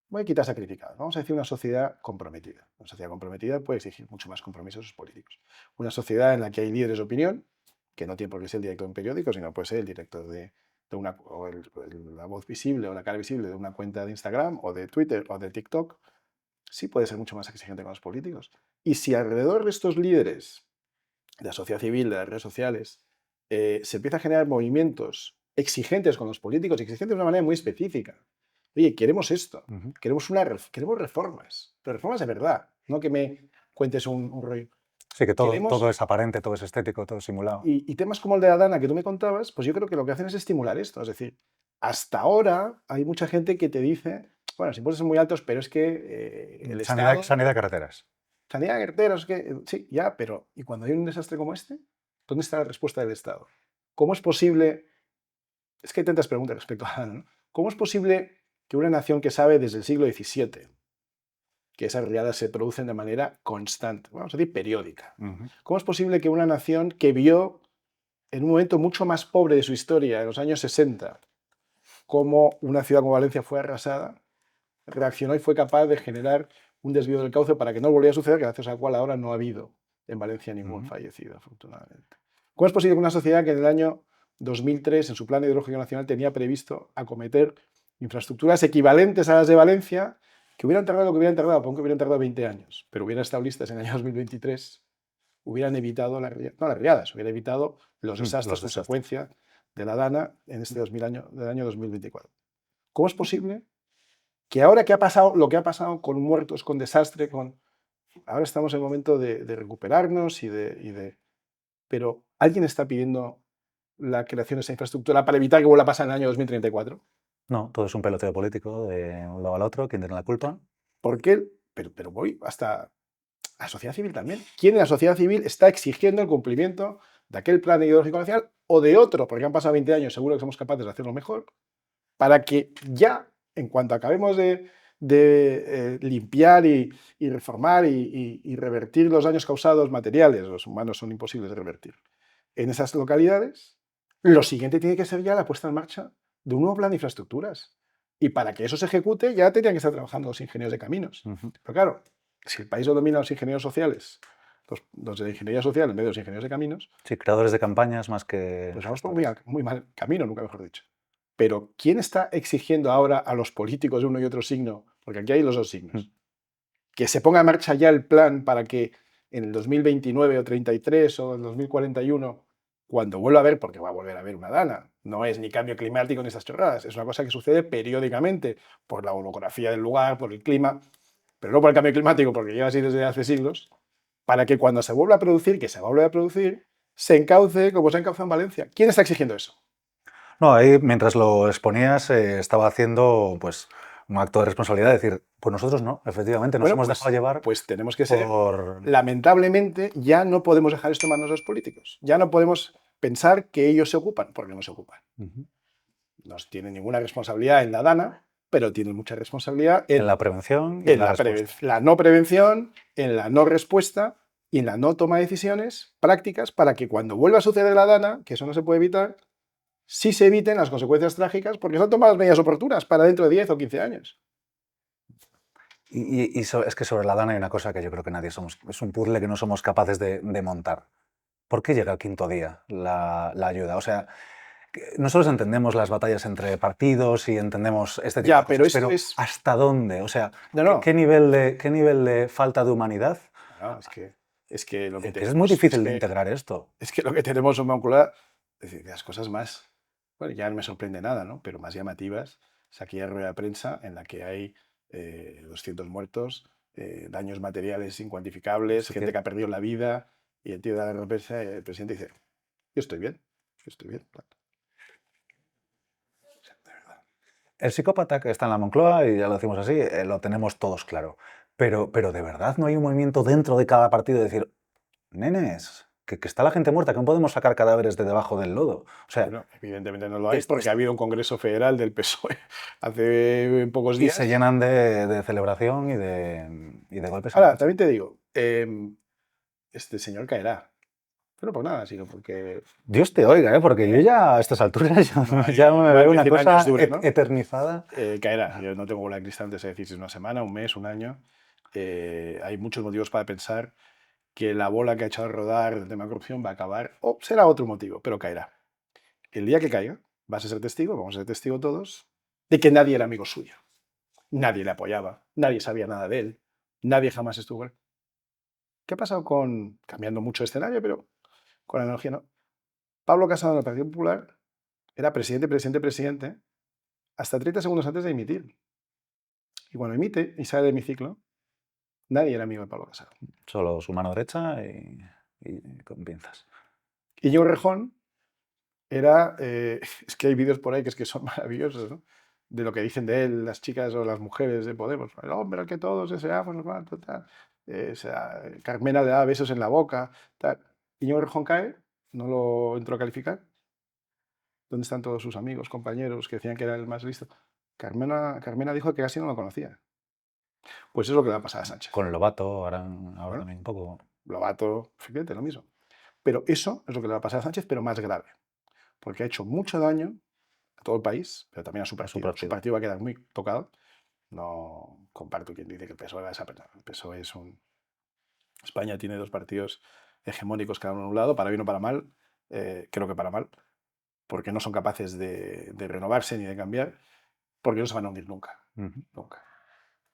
Voy a quitar sacrificados. Vamos a decir una sociedad comprometida. Una sociedad comprometida puede exigir mucho más compromiso de sus políticos. Una sociedad en la que hay líderes de opinión, que no tiene por qué ser el director de un periódico, sino puede ser el director de una, o la voz visible o la cara visible de una cuenta de Instagram o de Twitter o de TikTok, sí puede ser mucho más exigente con los políticos. Y si alrededor de estos líderes, de la sociedad civil, de las redes sociales, se empieza a generar movimientos exigentes con los políticos, exigentes de una manera muy específica. Oye, queremos esto, queremos reformas, pero reformas de verdad, no que me cuentes un rollo. Sí, que todo es aparente, todo es estético, todo es simulado. Y temas como el de la Dana que tú me contabas, pues yo creo que lo que hacen es estimular esto. Es decir, hasta ahora hay mucha gente que te dice, bueno, los impuestos son muy altos, pero es que el Estado... Sanidad, carreteras. Sanidad, carreteras, que sí, ya, pero ¿y cuando hay un desastre como este? ¿Dónde está la respuesta del Estado? ¿Cómo es posible? Es que hay tantas preguntas respecto a Dana, ¿no? ¿Cómo es posible que una nación que sabe desde el siglo XVII que esas riadas se producen de manera constante, vamos a decir periódica? ¿Cómo es posible que una nación que vio en un momento mucho más pobre de su historia, en los años 60, cómo una ciudad como Valencia fue arrasada, reaccionó y fue capaz de generar un desvío del cauce para que no volviera a suceder, gracias al cual ahora no ha habido en Valencia ningún fallecido, afortunadamente? ¿Cómo es posible que una sociedad que en el año 2003, en su plan hidrológico nacional, tenía previsto acometer infraestructuras equivalentes a las de Valencia, que hubieran tardado lo que hubieran tardado, aunque hubieran tardado 20 años, pero hubieran estado listas en el año 2023, hubieran evitado las riadas, hubieran evitado los desastres consecuencia de la Dana en este del año 2024. ¿Cómo es posible que ahora que ha pasado lo que ha pasado con muertos, con desastre, ahora estamos en el momento de recuperarnos pero ¿alguien está pidiendo la creación de esa infraestructura para evitar que vuelva a pasar en el año 2034? No, todo es un peloteo político de un lado al otro, ¿quién tiene la culpa? ¿Por qué? Pero voy hasta la sociedad civil también. ¿Quién en la sociedad civil está exigiendo el cumplimiento de aquel plan ideológico nacional o de otro, porque han pasado 20 años, seguro que somos capaces de hacerlo mejor, para que ya, en cuanto acabemos de limpiar y reformar y revertir los daños causados materiales, los humanos son imposibles de revertir, en esas localidades, lo siguiente tiene que ser ya la puesta en marcha de un nuevo plan de infraestructuras? Y para que eso se ejecute ya tenían que estar trabajando los ingenieros de caminos. Pero claro, si el país lo dominan los ingenieros sociales, los de ingeniería social en vez de los ingenieros de caminos... Sí, creadores de campañas más que... Pues vamos por muy mal camino, nunca mejor dicho. Pero ¿quién está exigiendo ahora a los políticos de uno y otro signo, porque aquí hay los dos signos, que se ponga en marcha ya el plan para que en el 2029 o 33 o en el 2041, cuando vuelva a haber, porque va a volver a haber una Dana, no es ni cambio climático ni estas chorradas, es una cosa que sucede periódicamente por la orografía del lugar, por el clima, pero no por el cambio climático, porque lleva así desde hace siglos, para que cuando se vuelva a producir, que se va a volver a producir, se encauce como se ha encauzado en Valencia. ¿Quién está exigiendo eso? No, ahí mientras lo exponías estaba haciendo pues un acto de responsabilidad, de decir, pues nosotros no, efectivamente, nos hemos dejado llevar. Pues tenemos que ser, lamentablemente, ya no podemos dejar esto en manos de los políticos. Ya no podemos pensar que ellos se ocupan, porque no se ocupan. No tienen ninguna responsabilidad en la Dana, pero tienen mucha responsabilidad en la prevención, en la no prevención, en la no respuesta y en la no toma de decisiones prácticas para que cuando vuelva a suceder la Dana, que eso no se puede evitar, sí se eviten las consecuencias trágicas porque se han tomado las medidas oportunas para dentro de 10 o 15 años. Y es que sobre la Dana hay una cosa que yo creo que nadie somos, es un puzzle que no somos capaces de montar. ¿Por qué llega el quinto día la ayuda? O sea, nosotros entendemos las batallas entre partidos y entendemos este tipo de cosas, pero ¿hasta dónde? O sea, ¿qué nivel de falta de humanidad? No, es que lo que es muy difícil de integrar esto. Es que lo que tenemos en Moncloa, es decir, las cosas más, bueno, ya no me sorprende nada, ¿no? Pero más llamativas, es aquella rueda de prensa en la que hay 200 muertos, daños materiales incuantificables, gente que ha perdido la vida, y el tío da la rueda de prensa y el presidente dice, yo estoy bien. Claro. O sea, de verdad. El psicópata que está en la Moncloa, y ya lo decimos así, lo tenemos todos claro. Pero de verdad no hay un movimiento dentro de cada partido de decir, nenes, que está la gente muerta, que no podemos sacar cadáveres de debajo del lodo. O sea, Bueno, evidentemente no lo hay, porque ha habido un congreso federal del PSOE hace pocos y días. se llenan de celebración y de golpes al Ahora, pecho. también te digo, este señor caerá. Pero por nada, sino porque Dios te oiga, porque yo ya a estas alturas no ya me hay veo que una 100 cosa años dure, ¿no? eternizada. Caerá. Yo no tengo bola de cristal de decir si es una semana, un mes, un año. Hay muchos motivos para pensar que la bola que ha echado a rodar del tema de corrupción va a acabar, o será otro motivo, pero caerá. El día que caiga, vas a ser testigo, vamos a ser testigo todos, de que nadie era amigo suyo. Nadie le apoyaba, nadie sabía nada de él, nadie jamás estuvo. ¿Qué ha pasado con, cambiando mucho de escenario, pero con la analogía, no? Pablo Casado en el Partido Popular era presidente, hasta 30 segundos antes de emitir. Y cuando emite y sale del hemiciclo, nadie era amigo de Pablo Casado. Solo su mano derecha y con pinzas. Íñigo Rejón era, es que hay vídeos por ahí que son maravillosos, ¿no? De lo que dicen de él las chicas o las mujeres de Podemos. El hombre al que todos deseamos, no cuánto, tal. Carmena le da besos en la boca, tal. Íñigo Rejón cae, no lo entró a calificar. ¿Dónde están todos sus amigos, compañeros que decían que era el más listo? Carmena dijo que casi no lo conocía. Pues es lo que le va a pasar a Sánchez. Con Lobato ahora Bueno, también un poco. Lobato, efectivamente, lo mismo. Pero eso es lo que le va a pasar a Sánchez, pero más grave. Porque ha hecho mucho daño a todo el país, pero también a su partido. Su partido va a quedar muy tocado. No comparto quien dice que el PSOE va a desaparecer. El PSOE es un... España tiene dos partidos hegemónicos cada uno en un lado, para bien o para mal. Creo que para mal, porque no son capaces de renovarse ni de cambiar, porque no se van a unir nunca. Nunca.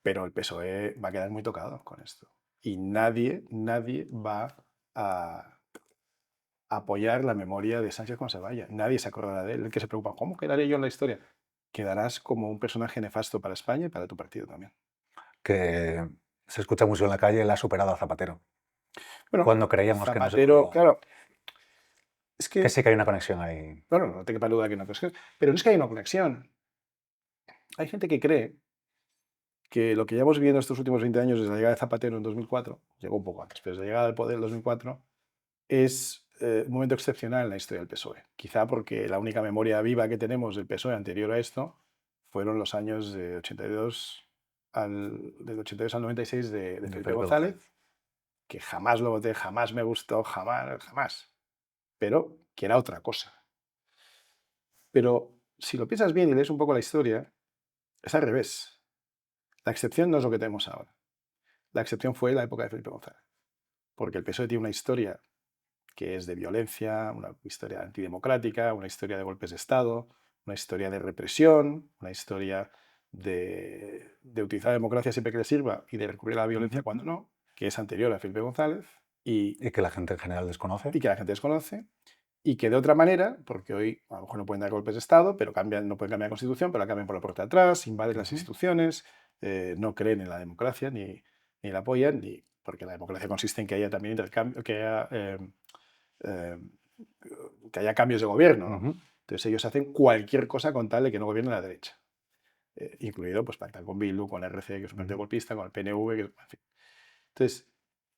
Pero el PSOE va a quedar muy tocado con esto. Y nadie va a apoyar la memoria de Sánchez cuando se vaya. Nadie se acordará de él. El que se preocupa, ¿cómo quedaré yo en la historia? Quedarás como un personaje nefasto para España y para tu partido también. Que se escucha mucho en la calle, la ha superado a Zapatero. Bueno, cuando creíamos Zapatero, que no claro, es que sí que hay una conexión ahí. no te quepa duda que hay una conexión, pero no es que hay una conexión. Hay gente que cree que lo que llevamos viviendo estos últimos 20 años desde la llegada de Zapatero en 2004, llegó un poco antes, pero desde la llegada al poder en 2004, es un momento excepcional en la historia del PSOE. Quizá porque la única memoria viva que tenemos del PSOE anterior a esto fueron los años de 82 del 82 al 96 de Felipe González, que jamás lo voté, jamás me gustó, jamás. Pero que era otra cosa. Pero si lo piensas bien y lees un poco la historia, es al revés. La excepción no es lo que tenemos ahora. La excepción fue la época de Felipe González. Porque el PSOE tiene una historia que es de violencia, una historia antidemocrática, una historia de golpes de Estado, una historia de represión, una historia de utilizar la democracia siempre que le sirva y de recurrir a la violencia cuando no, que es anterior a Felipe González. Y que la gente en general desconoce. Y que la gente desconoce. Y que de otra manera, porque hoy a lo mejor no pueden dar golpes de Estado, pero no pueden cambiar la Constitución, pero la cambian por la puerta de atrás, invaden las instituciones, no creen en la democracia, ni la apoyan, porque la democracia consiste en que haya también intercambio, que haya cambios de gobierno. ¿no? Entonces ellos hacen cualquier cosa con tal de que no gobierne la derecha. Incluido pues pactar con Bildu, con la RC, que es un partido golpista, con el PNV, en fin. Entonces,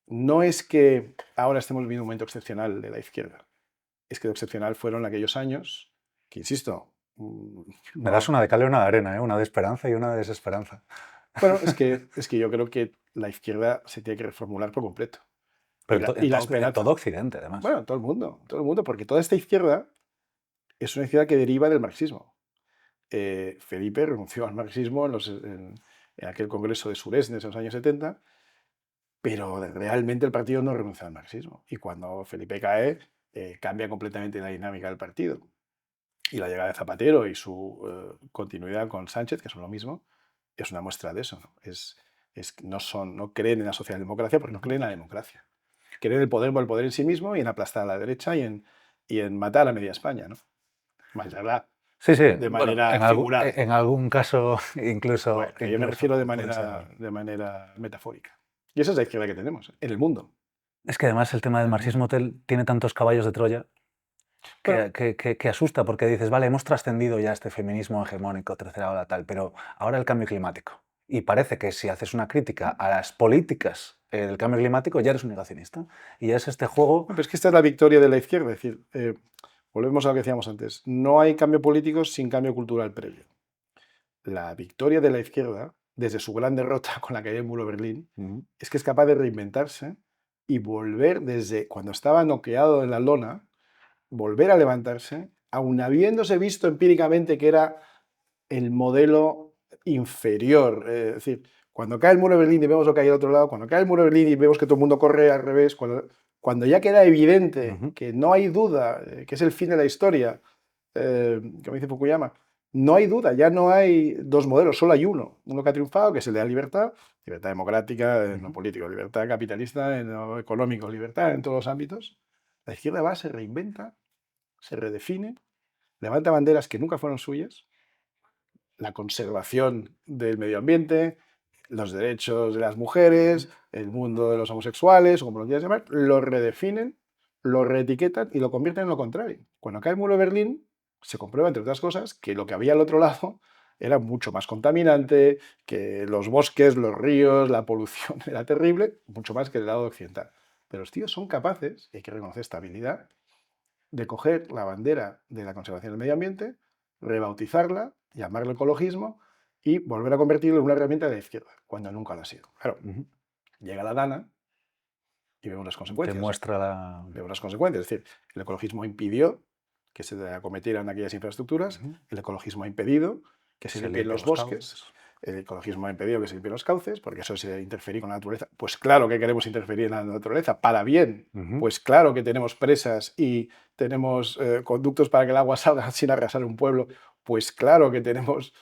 no es que ahora estemos viviendo un momento excepcional de la izquierda. Es que lo excepcional fueron aquellos años que, insisto... Me das una de cal y una de arena, una de esperanza y una de desesperanza. Bueno, es que yo creo que la izquierda se tiene que reformular por completo. Pero Y la esperanza. todo Occidente, además. Bueno, todo el mundo, porque toda esta izquierda es una izquierda que deriva del marxismo. Felipe renunció al marxismo en aquel congreso de Suresnes en los años 70, pero realmente el partido no renunció al marxismo. Y cuando Felipe cae, cambia completamente la dinámica del partido. Y la llegada de Zapatero y su continuidad con Sánchez, que son lo mismo, es una muestra de eso. ¿no? No creen en la socialdemocracia porque no creen en la democracia. Creen en el poder por el poder en sí mismo y en aplastar a la derecha y en matar a media España. ¿no? Matarla Sí, de manera figurada. En algún caso, incluso. Bueno, yo me refiero de manera metafórica. Y esa es la izquierda que tenemos en el mundo. Es que además el tema del marxismo tiene tantos caballos de Troya que asusta, porque dices, vale, hemos trascendido ya este feminismo hegemónico, tercera ola, tal, pero ahora el cambio climático. Y parece que si haces una crítica a las políticas del cambio climático ya eres un negacionista. Y ya es este juego... Pero es que esta es la victoria de la izquierda, es decir, volvemos a lo que decíamos antes, no hay cambio político sin cambio cultural previo. La victoria de la izquierda, desde su gran derrota con la caída del muro de Berlín, es que es capaz de reinventarse y volver desde cuando estaba noqueado en la lona, volver a levantarse, aun habiéndose visto empíricamente que era el modelo inferior. Es decir, cuando cae el muro de Berlín y vemos lo que hay al otro lado, cuando cae el muro de Berlín y vemos que todo el mundo corre al revés, cuando ya queda evidente que no hay duda, que es el fin de la historia, como dice Fukuyama, no hay duda, ya no hay dos modelos, solo hay uno que ha triunfado, que es el de la libertad, libertad democrática, en lo político, libertad capitalista, en lo económico, libertad en todos los ámbitos. La izquierda va, se reinventa, se redefine, levanta banderas que nunca fueron suyas, la conservación del medio ambiente, los derechos de las mujeres, el mundo de los homosexuales, o como lo quieras llamar, lo redefinen, lo reetiquetan y lo convierten en lo contrario. Cuando cae el muro de Berlín, se comprueba, entre otras cosas, que lo que había al otro lado era mucho más contaminante, que los bosques, los ríos, la polución era terrible, mucho más que el lado occidental. Pero los tíos son capaces, y hay que reconocer esta habilidad, de coger la bandera de la conservación del medio ambiente, rebautizarla, llamarlo ecologismo y volver a convertirlo en una herramienta de la izquierda, cuando nunca lo ha sido. Claro, llega la Dana y vemos las Te consecuencias. muestra la... Vemos las consecuencias. Es decir, el ecologismo impidió que se acometieran aquellas infraestructuras, el ecologismo ha impedido que se limpien los bosques, el ecologismo ha impedido que se limpien los cauces, porque eso es interferir con la naturaleza. Pues claro que queremos interferir en la naturaleza, para bien. Pues claro que tenemos presas y tenemos conductos para que el agua salga sin arrasar un pueblo. Pues claro que tenemos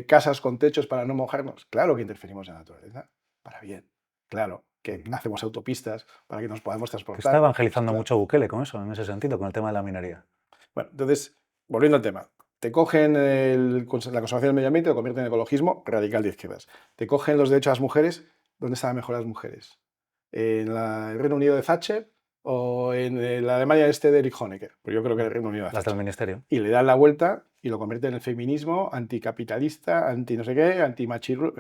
casas con techos para no mojarnos. Claro que interferimos en la naturaleza, para bien. Claro que hacemos autopistas para que nos podamos Que transportar. está evangelizando mucho Bukele con eso, en ese sentido, con el tema de la minería. Bueno, entonces, volviendo al tema, te cogen la conservación del medio ambiente y lo convierten en ecologismo radical de izquierdas. Te cogen los derechos a las mujeres. ¿Dónde estaban mejor las mujeres? ¿En el Reino Unido de Thatcher o en la Alemania de Erich Honecker? Pues yo creo que el Reino Unido de Las Thatcher. del ministerio. Y le dan la vuelta y lo convierten en el feminismo anticapitalista, anti no sé qué, anti-machismo.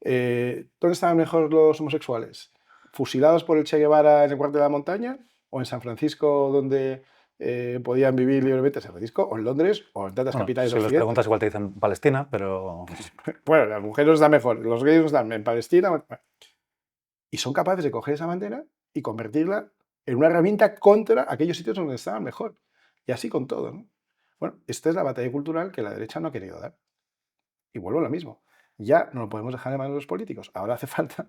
¿Dónde estaban mejor los homosexuales? ¿Fusilados por el Che Guevara en el cuarto de la montaña? ¿O en San Francisco, donde podían vivir libremente, en San Francisco, o en Londres, o en tantas capitales si los occidentales? preguntas igual te dicen Palestina, pero... Bueno, las mujeres no están mejor, los gays no están en Palestina. Y son capaces de coger esa bandera y convertirla en una herramienta contra aquellos sitios donde estaban mejor. Y así con todo, ¿no? Bueno, esta es la batalla cultural que la derecha no ha querido dar. Y vuelvo a lo mismo. Ya no lo podemos dejar en manos de los políticos. Ahora hace falta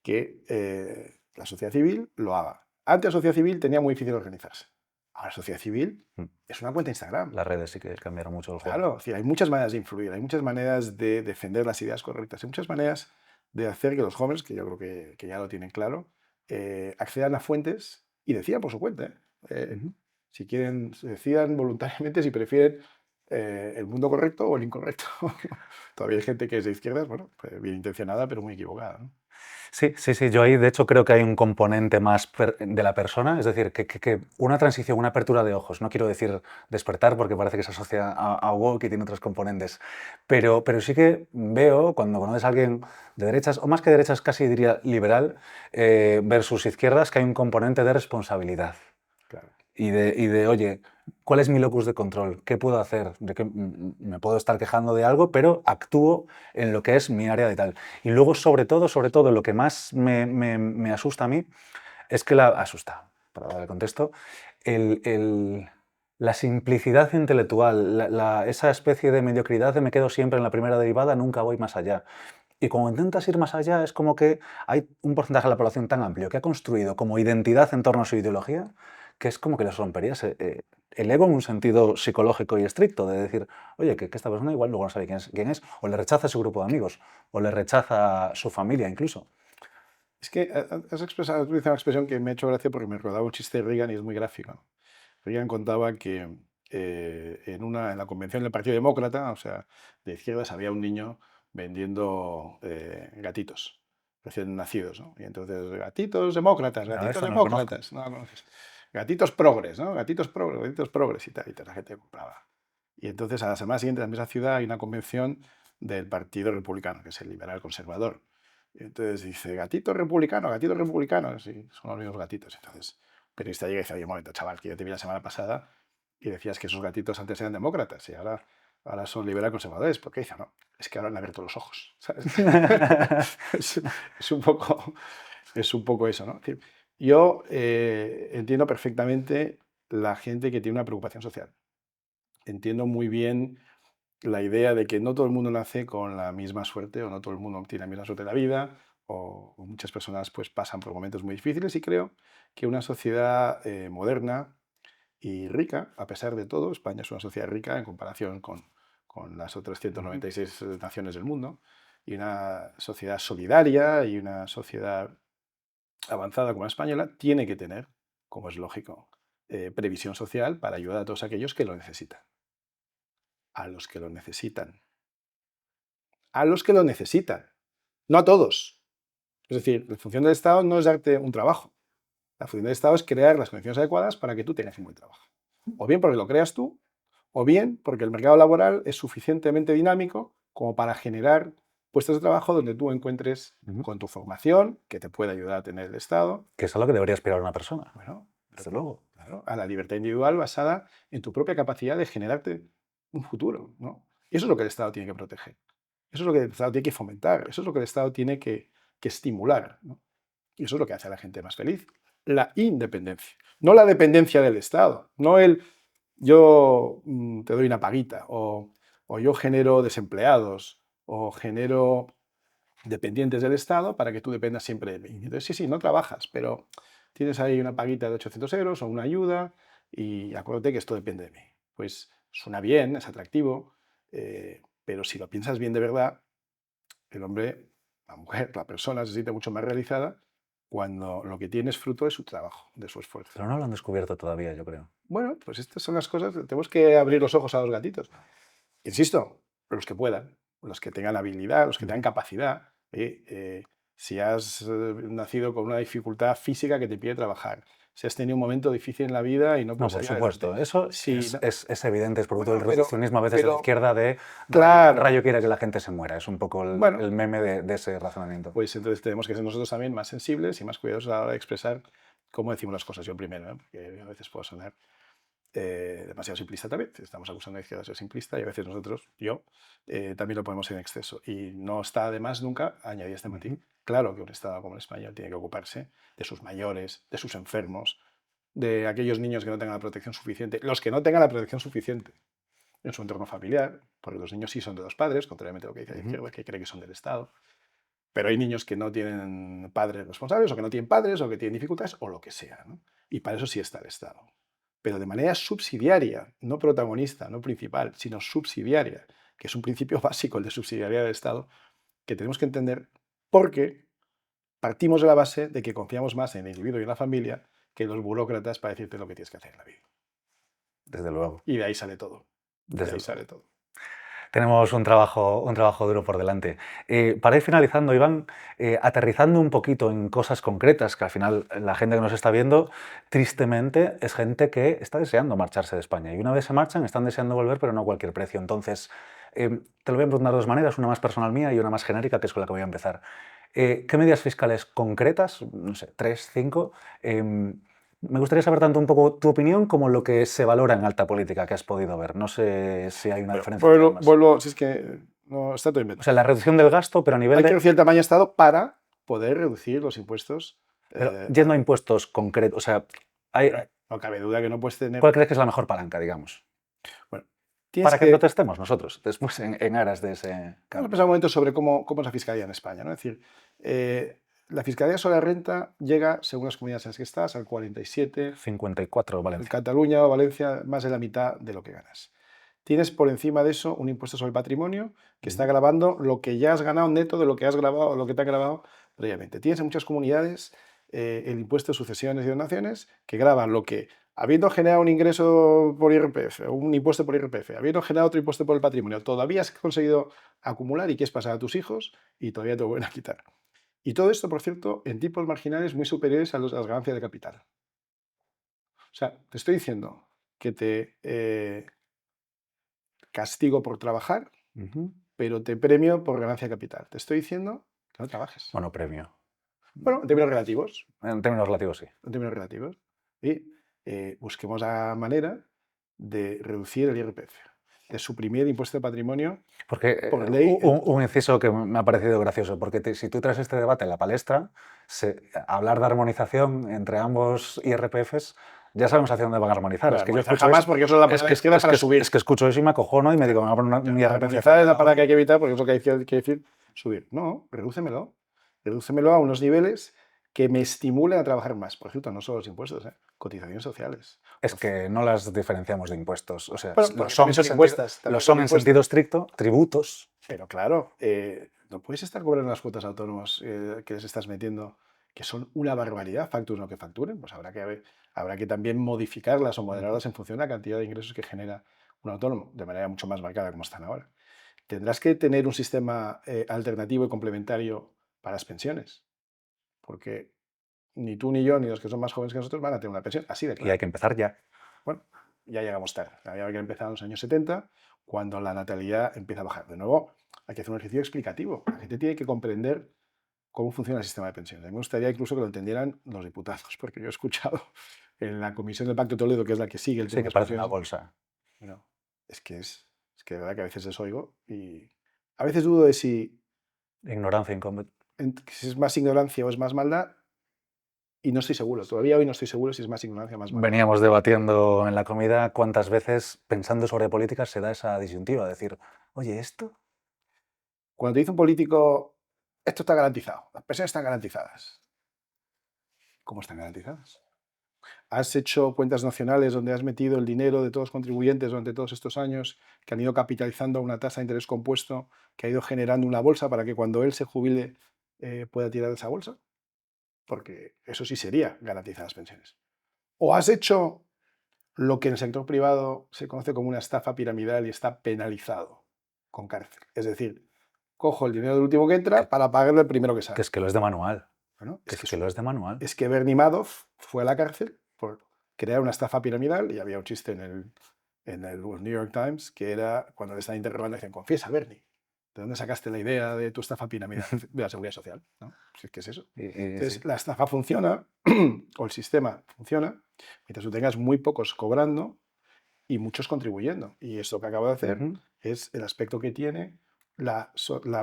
que la sociedad civil lo haga. Antes la sociedad civil tenía muy difícil organizarse. Ahora la sociedad civil es una cuenta de Instagram. Las redes sí que cambiaron mucho el juego. Claro, es decir, hay muchas maneras de influir, hay muchas maneras de defender las ideas correctas, hay muchas maneras de hacer que los jóvenes, que yo creo que ya lo tienen claro, accedan a fuentes y decidan por su cuenta. Si quieren, se decidan voluntariamente si prefieren el mundo correcto o el incorrecto. Todavía hay gente que es de izquierdas, bueno, pues bien intencionada, pero muy equivocada, ¿no? Sí, sí, sí. Yo ahí, de hecho, creo que hay un componente más de la persona, es decir, que una transición, una apertura de ojos. No quiero decir despertar, porque parece que se asocia a woke y tiene otros componentes. Pero sí que veo, cuando conoces a alguien de derechas, o más que derechas, casi diría liberal, versus izquierdas, que hay un componente de responsabilidad. Claro. Y de, oye, ¿cuál es mi locus de control? ¿Qué puedo hacer? ¿De qué me puedo estar quejando de algo, pero actúo en lo que es mi área de tal? Y luego, sobre todo, lo que más me asusta a mí es que asusta, para dar el contexto, la simplicidad intelectual, esa especie de mediocridad de me quedo siempre en la primera derivada, nunca voy más allá. Y cuando intentas ir más allá es como que hay un porcentaje de la población tan amplio que ha construido como identidad en torno a su ideología que es como que les romperías el ego en un sentido psicológico y estricto, de decir, oye, que esta persona igual luego no sabe quién es, o le rechaza su grupo de amigos, o le rechaza su familia incluso. Es que has utilizado una expresión que me ha hecho gracia porque me rodaba un chiste de Reagan y es muy gráfico. Reagan contaba que en la convención del Partido Demócrata, o sea, de izquierdas, había un niño vendiendo gatitos recién nacidos, ¿no? Y entonces, gatitos demócratas, gatitos eso no lo demócratas, no lo conoces. Gatitos progres, ¿no? Gatitos progres y tal, y toda la gente compraba. Y entonces a la semana siguiente en la misma ciudad hay una convención del Partido Republicano, que es el liberal conservador. Y entonces dice, gatito republicano, sí, son los mismos gatitos. Entonces, el periodista llega y dice, oye, un momento, chaval, que yo te vi la semana pasada y decías que esos gatitos antes eran demócratas y ahora son liberal conservadores. ¿Por qué? Dice, no, es que ahora han abierto los ojos. ¿Sabes? es un poco eso, ¿no? Es decir, yo entiendo perfectamente la gente que tiene una preocupación social. Entiendo muy bien la idea de que no todo el mundo nace con la misma suerte o no todo el mundo tiene la misma suerte en la vida o muchas personas pues pasan por momentos muy difíciles y creo que una sociedad moderna y rica, a pesar de todo, España es una sociedad rica en comparación con las otras Ujú. 196 naciones del mundo, y una sociedad solidaria y una sociedad avanzada como la española tiene que tener, como es lógico, previsión social para ayudar a todos aquellos que lo necesitan. A los que lo necesitan. A los que lo necesitan. No a todos. Es decir, la función del Estado no es darte un trabajo. La función del Estado es crear las condiciones adecuadas para que tú tengas un buen trabajo. O bien porque lo creas tú, o bien porque el mercado laboral es suficientemente dinámico como para generar puestos de trabajo donde tú encuentres Ujú. con tu formación, que te puede ayudar a tener el Estado, Que es a lo que debería aspirar una persona, bueno, desde luego. claro, a la libertad individual basada en tu propia capacidad de generarte un futuro, ¿no? Y eso es lo que el Estado tiene que proteger. Eso es lo que el Estado tiene que fomentar. Eso es lo que el Estado tiene que estimular, ¿no? Y eso es lo que hace a la gente más feliz. La independencia. No la dependencia del Estado. No el yo te doy una paguita o yo genero desempleados o genero dependientes del Estado para que tú dependas siempre de mí. Entonces, sí, no trabajas, pero tienes ahí una paguita de 800 euros o una ayuda y acuérdate que esto depende de mí. Pues suena bien, es atractivo, pero si lo piensas bien de verdad, el hombre, la mujer, la persona se siente mucho más realizada cuando lo que tiene es fruto de su trabajo, de su esfuerzo. Pero no lo han descubierto todavía, yo creo. Bueno, pues estas son las cosas, tenemos que abrir los ojos a los gatitos. Insisto, los que puedan, los que tengan habilidad, los que tengan Ujú. capacidad. Si has nacido con una dificultad física que te impide trabajar, si has tenido un momento difícil en la vida y no No, puedes por salir adelante. supuesto. Eso Si no- es evidente, es producto del bueno, reduccionismo a veces de la pero, izquierda de claro, Rayo quiere que la gente se muera. Es un poco bueno, el meme de ese razonamiento. pues entonces tenemos que ser nosotros también más sensibles y más cuidadosos a la hora de expresar cómo decimos las cosas. Yo primero, ¿eh? Porque a veces puedo sonar demasiado simplista también. Estamos acusando a la izquierda de ser simplista y a veces nosotros, yo, también lo ponemos en exceso. Y no está de más nunca añadir este matiz. Ujú. Claro que un Estado como el español tiene que ocuparse de sus mayores, de sus enfermos, de aquellos niños que no tengan la protección suficiente, los que no tengan la protección suficiente en su entorno familiar, porque los niños sí son de los padres, contrariamente a lo que dice la Ujú. izquierda, que cree que son del Estado. Pero hay niños que no tienen padres responsables, o que no tienen padres, o que tienen dificultades, o lo que sea, ¿no? Y para eso sí está el Estado. Pero de manera subsidiaria, no protagonista, no principal, sino subsidiaria, que es un principio básico, el de subsidiariedad del Estado, que tenemos que entender porque partimos de la base de que confiamos más en el individuo y en la familia que en los burócratas para decirte lo que tienes que hacer en la vida. Desde luego, Y de ahí sale todo. De desde ahí luego. sale todo. Tenemos un trabajo duro por delante. Para ir finalizando, Iván, aterrizando un poquito en cosas concretas, que al final la gente que nos está viendo, tristemente, es gente que está deseando marcharse de España. Y una vez se marchan, están deseando volver, pero no a cualquier precio. Entonces, te lo voy a preguntar de dos maneras, una más personal mía y una más genérica, que es con la que voy a empezar. ¿Qué medidas fiscales concretas, no sé, tres, cinco, me gustaría saber tanto un poco tu opinión como lo que se valora en alta política que has podido ver? No sé si hay una Bueno, diferencia entre ambas. si es que no está todo O sea, inventado. la reducción del gasto, pero a nivel Hay que de... reducir el tamaño de Estado para poder reducir los impuestos. Pero yendo a impuestos concretos, o sea, No cabe duda que no puedes tener. ¿cuál crees que es la mejor palanca, digamos? Bueno, tienes Para que lo que. testemos nosotros, después en aras de ese Vamos a cambio. pensar un momento sobre cómo es la fiscalía en España, ¿no? Es decir, la fiscalía sobre la renta llega, según las comunidades en las que estás, al 47, 54, en Valencia. Cataluña o Valencia, más de la mitad de lo que ganas. Tienes por encima de eso un impuesto sobre el patrimonio que está Ujú. grabando lo que ya has ganado neto de lo que has grabado, lo que te ha grabado previamente. Tienes en muchas comunidades el impuesto de sucesiones y donaciones que graban lo que, habiendo generado un ingreso por IRPF, o un impuesto por IRPF, habiendo generado otro impuesto por el patrimonio, todavía has conseguido acumular y quieres pasar a tus hijos y todavía te lo vuelven a quitar. Y todo esto, por cierto, en tipos marginales muy superiores a las ganancias de capital. O sea, te estoy diciendo que te castigo por trabajar, Ujú. pero te premio por ganancia de capital. Te estoy diciendo que no trabajes. Bueno, premio. Bueno, en términos relativos. En términos relativos, sí. En términos relativos. Y busquemos la manera de reducir el IRPF, de suprimir el impuesto de patrimonio. Porque por ley. un inciso que me ha parecido gracioso, porque si tú traes este debate en la palestra, hablar de armonización entre ambos IRPFs, ya sabemos hacia dónde van a armonizar. No, Es que yo escucho jamás, porque eso es la palabra que izquierda para subir. Es que escucho eso y me acojono y me digo, me voy a poner un IRPF. Armonizar es la palabra que hay que evitar, porque es lo que hay que decir subir. No, redúcemelo. Redúcemelo a unos niveles que me estimulen a trabajar más. Por cierto, no solo los impuestos, cotizaciones sociales. Es que no las diferenciamos de impuestos. O sea, Bueno, los son en sentido estricto, tributos. Pero claro, no puedes estar cobrando las cuotas autónomas que les estás metiendo, que son una barbaridad, facturen lo que facturen. Pues habrá que también modificarlas o moderarlas en función de la cantidad de ingresos que genera un autónomo, de manera mucho más marcada como están ahora. Tendrás que tener un sistema alternativo y complementario para las pensiones, porque ni tú ni yo ni los que son más jóvenes que nosotros van a tener una pensión así de claro. Y hay que empezar ya. Bueno, ya llegamos tarde. Había que empezar en los años 70, cuando la natalidad empieza a bajar. De nuevo, hay que hacer un ejercicio explicativo. La gente tiene que comprender cómo funciona el sistema de pensiones. A mí me gustaría incluso que lo entendieran los diputados, porque yo he escuchado en la Comisión del Pacto de Toledo, que es la que sigue el tema Sí, que parece una bolsa. Bueno, es que de verdad que a veces les oigo y a veces dudo de si Ignorancia, si es más ignorancia o es más maldad, y no estoy seguro. Todavía hoy no estoy seguro si es más ignorancia o más maldad. Veníamos debatiendo en la comida cuántas veces, pensando sobre política, se da esa disyuntiva, decir, oye, ¿esto? Cuando te dice un político, esto está garantizado, las pensiones están garantizadas. ¿Cómo están garantizadas? ¿Has hecho cuentas nacionales donde has metido el dinero de todos los contribuyentes durante todos estos años que han ido capitalizando una tasa de interés compuesto que ha ido generando una bolsa para que cuando él se jubile pueda tirar de esa bolsa? Porque eso sí sería garantizar las pensiones. ¿O has hecho lo que en el sector privado se conoce como una estafa piramidal y está penalizado con cárcel? Es decir, cojo el dinero del último que entra para pagarle el primero que sale. Que es que lo es de manual. Bueno, es que lo es de manual. Es que Bernie Madoff fue a la cárcel por crear una estafa piramidal y había un chiste en el New York Times que era cuando le están interrogando, dicen, confiesa, Bernie, ¿de dónde sacaste la idea de tu estafa piramidal? De la seguridad social, ¿no? Si es que es eso. Entonces, sí. la estafa funciona, o el sistema funciona, mientras tú tengas muy pocos cobrando y muchos contribuyendo. Y esto que acabo de hacer es el aspecto que tiene la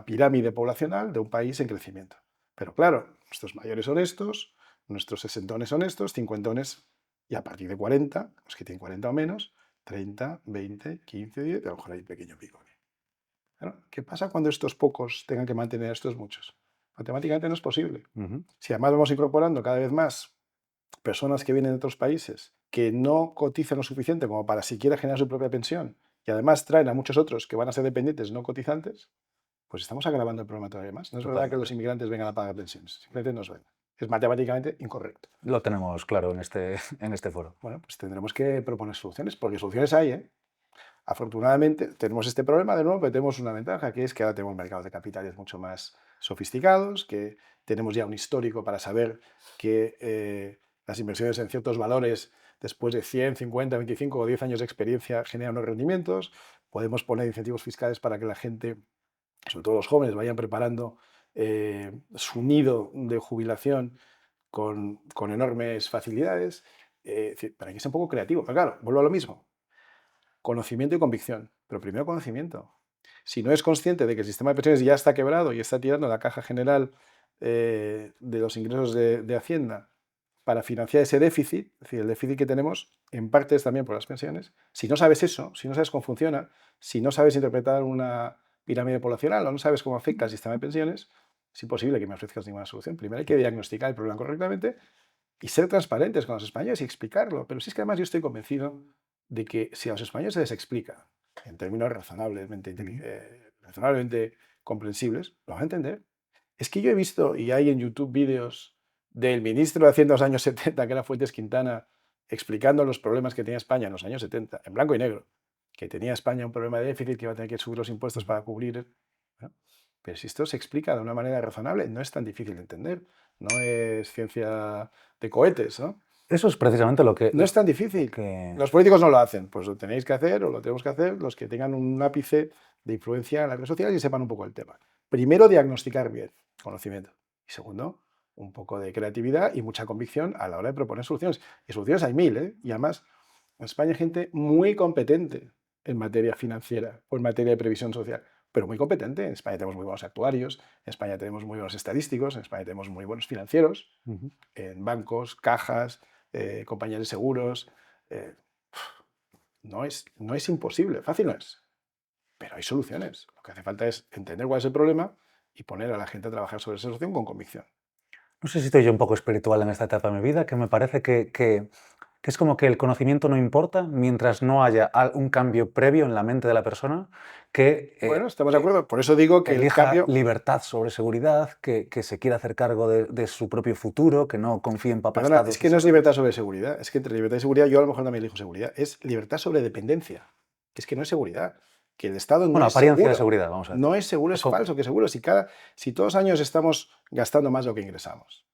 pirámide poblacional de un país en crecimiento. Pero claro, nuestros mayores son estos, nuestros sesentones son estos, cincuentones, y a partir de 40, los que tienen 40 o menos, 30, 20, 15, 10, a lo mejor hay un pequeño pico. Claro, ¿qué pasa cuando estos pocos tengan que mantener a estos muchos? Matemáticamente no es posible. Si además vamos incorporando cada vez más personas que vienen de otros países que no cotizan lo suficiente como para siquiera generar su propia pensión y además traen a muchos otros que van a ser dependientes no cotizantes, pues estamos agravando el problema todavía más. No es verdad que los inmigrantes vengan a pagar pensiones, simplemente no es verdad. Es matemáticamente incorrecto. Lo tenemos claro en este foro. Bueno, pues tendremos que proponer soluciones, porque soluciones hay, ¿eh? Afortunadamente tenemos este problema de nuevo, pero tenemos una ventaja, que es que ahora tenemos mercados de capitales mucho más sofisticados, que tenemos ya un histórico para saber que las inversiones en ciertos valores, después de 100, 50, 25 o 10 años de experiencia, generan unos rendimientos. Podemos poner incentivos fiscales para que la gente, sobre todo los jóvenes, vayan preparando su nido de jubilación con enormes facilidades. Para que sea un poco creativo. Pero claro, vuelvo a lo mismo. Conocimiento y convicción, pero primero conocimiento. Si no es consciente de que el sistema de pensiones ya está quebrado y está tirando la caja general de los ingresos de Hacienda para financiar ese déficit, es decir, el déficit que tenemos en parte es también por las pensiones, si no sabes eso, si no sabes cómo funciona, si no sabes interpretar una pirámide poblacional o no sabes cómo afecta al sistema de pensiones, es imposible que me ofrezcas ninguna solución. Primero hay que diagnosticar el problema correctamente y ser transparentes con los españoles y explicarlo. Pero si es que además yo estoy convencido de que si a los españoles se les explica en términos razonablemente comprensibles, lo van a entender. Es que yo he visto, y hay en YouTube vídeos del ministro de Hacienda de los años 70, que era Fuentes Quintana, explicando los problemas que tenía España en los años 70, en blanco y negro, que tenía España un problema de déficit, que iba a tener que subir los impuestos para cubrir. ¿No? Pero si esto se explica de una manera razonable, no es tan difícil de entender, no es ciencia de cohetes, ¿no? Eso es precisamente lo que... No es tan difícil. Los políticos no lo hacen, pues lo tenéis que hacer o lo tenemos que hacer los que tengan un ápice de influencia en las redes sociales y sepan un poco el tema. Primero, diagnosticar bien, conocimiento. Y segundo, un poco de creatividad y mucha convicción a la hora de proponer soluciones. Y soluciones hay mil, ¿eh? Y además, en España hay gente muy competente en materia financiera o en materia de previsión social, pero muy competente. En España tenemos muy buenos actuarios, en España tenemos muy buenos estadísticos, en España tenemos muy buenos financieros, en bancos, cajas, compañías de seguros. eh, no es imposible, fácil no es, pero hay soluciones. Lo que hace falta es entender cuál es el problema y poner a la gente a trabajar sobre esa solución con convicción. No sé si estoy yo un poco espiritual en esta etapa de mi vida, que me parece que es como que el conocimiento no importa mientras no haya un cambio previo en la mente de la persona que Bueno, estamos de acuerdo. Por eso digo que el elija cambio... libertad sobre seguridad, que se quiera hacer cargo de su propio futuro, que no confíe en Perdona, papastados. es que no es libertad sobre seguridad. Es que entre libertad y seguridad yo a lo mejor también elijo seguridad. Es libertad sobre dependencia. Que es que no es seguridad. Que el Estado no Bueno, es apariencia de seguro. seguridad, vamos a decir. No es seguro, es falso que seguro. Si todos los años estamos gastando más de lo que ingresamos,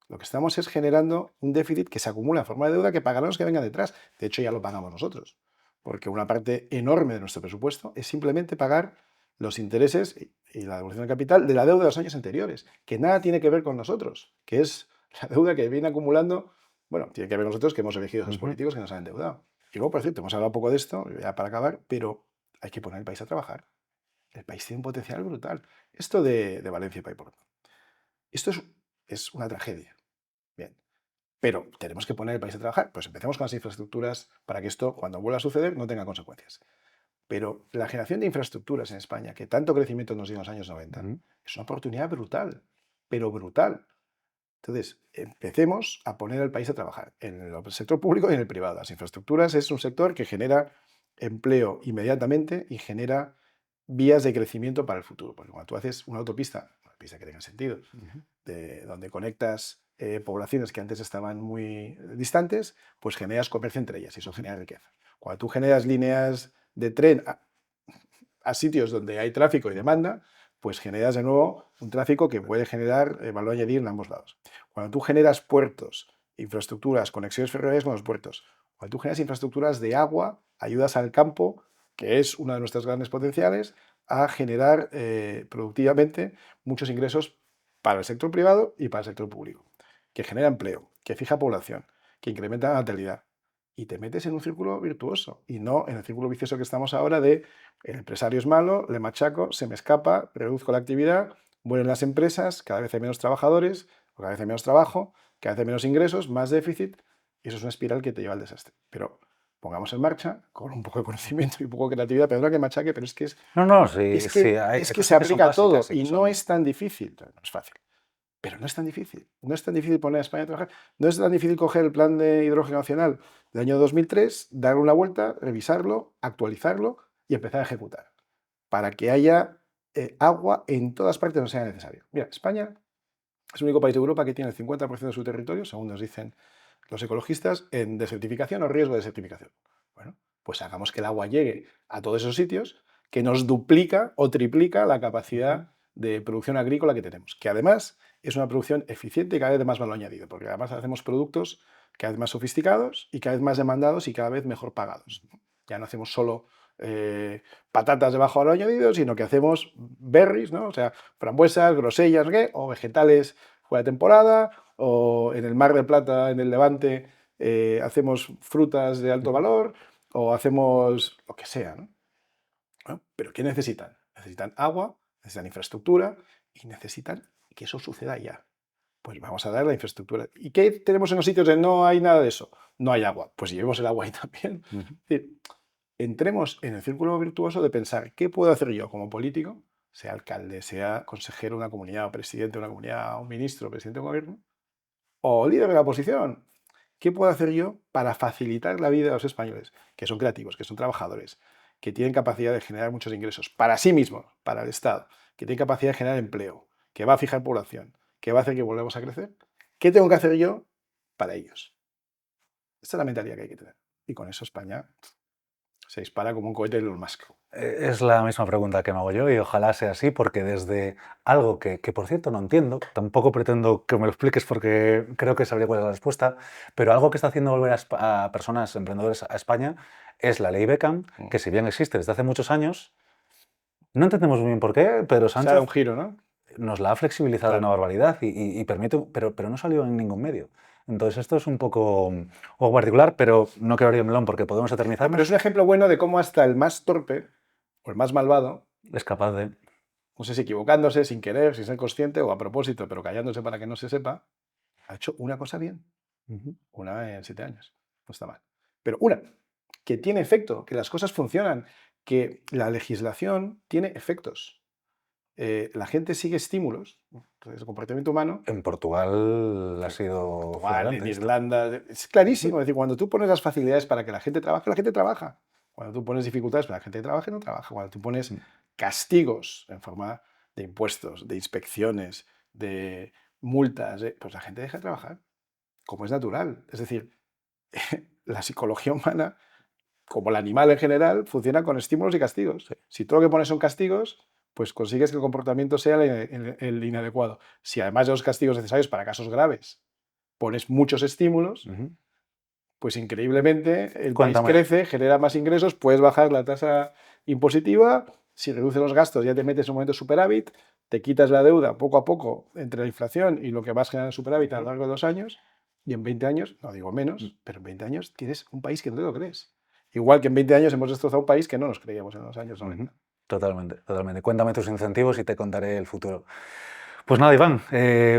lo que estamos es generando un déficit que se acumula en forma de deuda que pagarán los que vengan detrás. De hecho, ya lo pagamos nosotros. Porque una parte enorme de nuestro presupuesto es simplemente pagar los intereses y la devolución de capital de la deuda de los años anteriores, que nada tiene que ver con nosotros, que es la deuda que viene acumulando, bueno, tiene que ver con nosotros que hemos elegido a esos políticos que nos han endeudado. Y luego, por cierto, hemos hablado un poco de esto, ya para acabar, pero hay que poner el país a trabajar. El país tiene un potencial brutal. Esto de Valencia y Paiporto. Esto es una tragedia. Bien. Pero tenemos que poner el país a trabajar. Pues empecemos con las infraestructuras para que esto, cuando vuelva a suceder, no tenga consecuencias. Pero la generación de infraestructuras en España, que tanto crecimiento nos dio en los años 90, es una oportunidad brutal, pero brutal. Entonces, empecemos a poner al país a trabajar en el sector público y en el privado. Las infraestructuras es un sector que genera empleo inmediatamente y genera vías de crecimiento para el futuro. Porque cuando tú haces una autopista que tenga sentido, donde conectas poblaciones que antes estaban muy distantes, pues generas comercio entre ellas y eso genera riqueza. Cuando tú generas líneas de tren a sitios donde hay tráfico y demanda, pues generas de nuevo un tráfico que puede generar valor añadido en ambos lados. Cuando tú generas puertos, infraestructuras, conexiones ferroviarias con los puertos, cuando tú generas infraestructuras de agua, ayudas al campo, que es una de nuestras grandes potenciales, a generar productivamente muchos ingresos para el sector privado y para el sector público, que genera empleo, que fija población, que incrementa la natalidad. Y te metes en un círculo virtuoso y no en el círculo vicioso que estamos ahora de el empresario es malo, le machaco, se me escapa, reduzco la actividad, mueren las empresas, cada vez hay menos trabajadores, cada vez hay menos trabajo, cada vez hay menos ingresos, más déficit, y eso es una espiral que te lleva al desastre. Pero pongamos en marcha con un poco de conocimiento y un poco de creatividad, perdona que machaque, pero es que No, sí, es sí, que, hay es que cosas se que son aplica a todo básicas y y que no son... es tan difícil. No es fácil, pero no es tan difícil. No es tan difícil poner a España a trabajar. No es tan difícil coger el plan de hidrógeno nacional del año 2003, darle una vuelta, revisarlo, actualizarlo y empezar a ejecutar para que haya agua en todas partes donde sea necesario. Mira, España es el único país de Europa que tiene el 50% de su territorio, según nos dicen los ecologistas, en desertificación o riesgo de desertificación. Bueno, pues hagamos que el agua llegue a todos esos sitios, que nos duplica o triplica la capacidad de producción agrícola que tenemos, que además es una producción eficiente y cada vez de más valor añadido, porque además hacemos productos cada vez más sofisticados y cada vez más demandados y cada vez mejor pagados. Ya no hacemos solo patatas de bajo valor añadido, sino que hacemos berries, ¿no? O sea, frambuesas, grosellas, ¿qué? O vegetales fuera de temporada, o en el Mar de Plata, en el Levante, hacemos frutas de alto valor, o hacemos lo que sea, ¿no? ¿No? ¿Pero qué necesitan? Necesitan agua, necesitan infraestructura y necesitan que eso suceda ya. Pues vamos a dar la infraestructura. ¿Y qué tenemos en los sitios donde no hay nada de eso? No hay agua. Pues llevemos el agua ahí también. Es decir, entremos en el círculo virtuoso de pensar qué puedo hacer yo como político, sea alcalde, sea consejero de una comunidad, o presidente de una comunidad, o ministro, presidente de un gobierno, o líder de la oposición. ¿Qué puedo hacer yo para facilitar la vida de los españoles, que son creativos, que son trabajadores, que tienen capacidad de generar muchos ingresos para sí mismos, para el Estado, que tienen capacidad de generar empleo, que va a fijar población, que va a hacer que volvamos a crecer? ¿Qué tengo que hacer yo para ellos? Esta es la mentalidad que hay que tener. Y con eso España se dispara como un cohete de Elon Musk. Es la misma pregunta que me hago yo y ojalá sea así, porque desde algo que, por cierto, no entiendo, tampoco pretendo que me lo expliques porque creo que sabría cuál es la respuesta, pero algo que está haciendo volver a personas, emprendedores a España, es la ley Beckham, que si bien existe desde hace muchos años, no entendemos muy bien por qué, pero Se da Sánchez un giro, ¿no? nos la ha flexibilizado Claro. una barbaridad y permite, pero no salió en ningún medio. Entonces esto es un poco particular, pero no quiero abrir el melón porque podemos No, eternizarnos. pero es un ejemplo bueno de cómo hasta el más torpe o el más malvado, Es capaz de... no sé si equivocándose, sin querer, sin ser consciente o a propósito, pero callándose para que no se sepa, ha hecho una cosa bien. Una en 7 años. No está mal. Pero una, que tiene efecto, que las cosas funcionan, que la legislación tiene efectos. La gente sigue estímulos, entonces el comportamiento humano. En Portugal ha sido Portugal, en flagrante esto. Irlanda, es clarísimo. Es decir, cuando tú pones las facilidades para que la gente trabaja. Cuando tú pones dificultades para que la gente trabaje, no trabaja. Cuando tú pones castigos en forma de impuestos, de inspecciones, de multas, pues la gente deja de trabajar, como es natural. Es decir, la psicología humana, como el animal en general, funciona con estímulos y castigos. Si todo lo que pones son castigos, pues consigues que el comportamiento sea el inadecuado. Si además de los castigos necesarios para casos graves pones muchos estímulos, pues increíblemente el país crece, genera más ingresos, puedes bajar la tasa impositiva, si reduces los gastos ya te metes en un momento superávit, te quitas la deuda poco a poco entre la inflación y lo que vas generando superávit a lo largo de 2 años, y en 20 años, no digo menos, pero en 20 años tienes un país que no te lo crees. Igual que en 20 años hemos destrozado un país que no nos creíamos en los años 90. Totalmente, totalmente. Cuéntame tus incentivos y te contaré el futuro. Pues nada, Iván,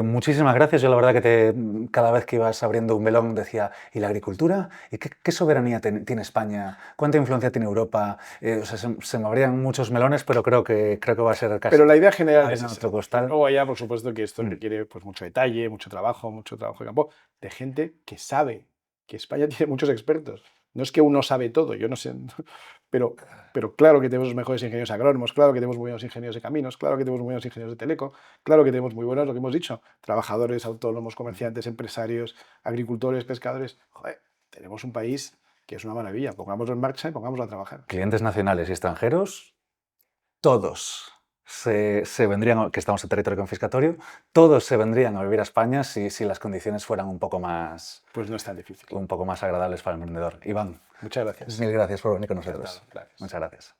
muchísimas gracias. Yo la verdad que cada vez que ibas abriendo un melón decía, ¿y la agricultura? ¿Y qué soberanía tiene España? ¿Cuánta influencia tiene Europa? O sea, se me abrían muchos melones, pero creo que va a ser casi... Pero la idea general es otro costal. Luego ya, por supuesto, que esto requiere pues, mucho detalle, mucho trabajo de campo, de gente que sabe, que España tiene muchos expertos. No es que uno sabe todo, yo no sé, pero claro que tenemos los mejores ingenieros agrónomos, claro que tenemos muy buenos ingenieros de caminos, claro que tenemos muy buenos ingenieros de teleco, claro que tenemos muy buenos, lo que hemos dicho, trabajadores, autónomos, comerciantes, empresarios, agricultores, pescadores. Joder, tenemos un país que es una maravilla. Pongámoslo en marcha y pongámoslo a trabajar. Clientes nacionales y extranjeros, todos se vendrían, que estamos en territorio confiscatorio, todos se vendrían a vivir a España si las condiciones fueran un poco más... Pues no es tan difícil. Un poco más agradables para el emprendedor. Iván, muchas gracias. Mil gracias por venir con nosotros. Gracias. Muchas gracias.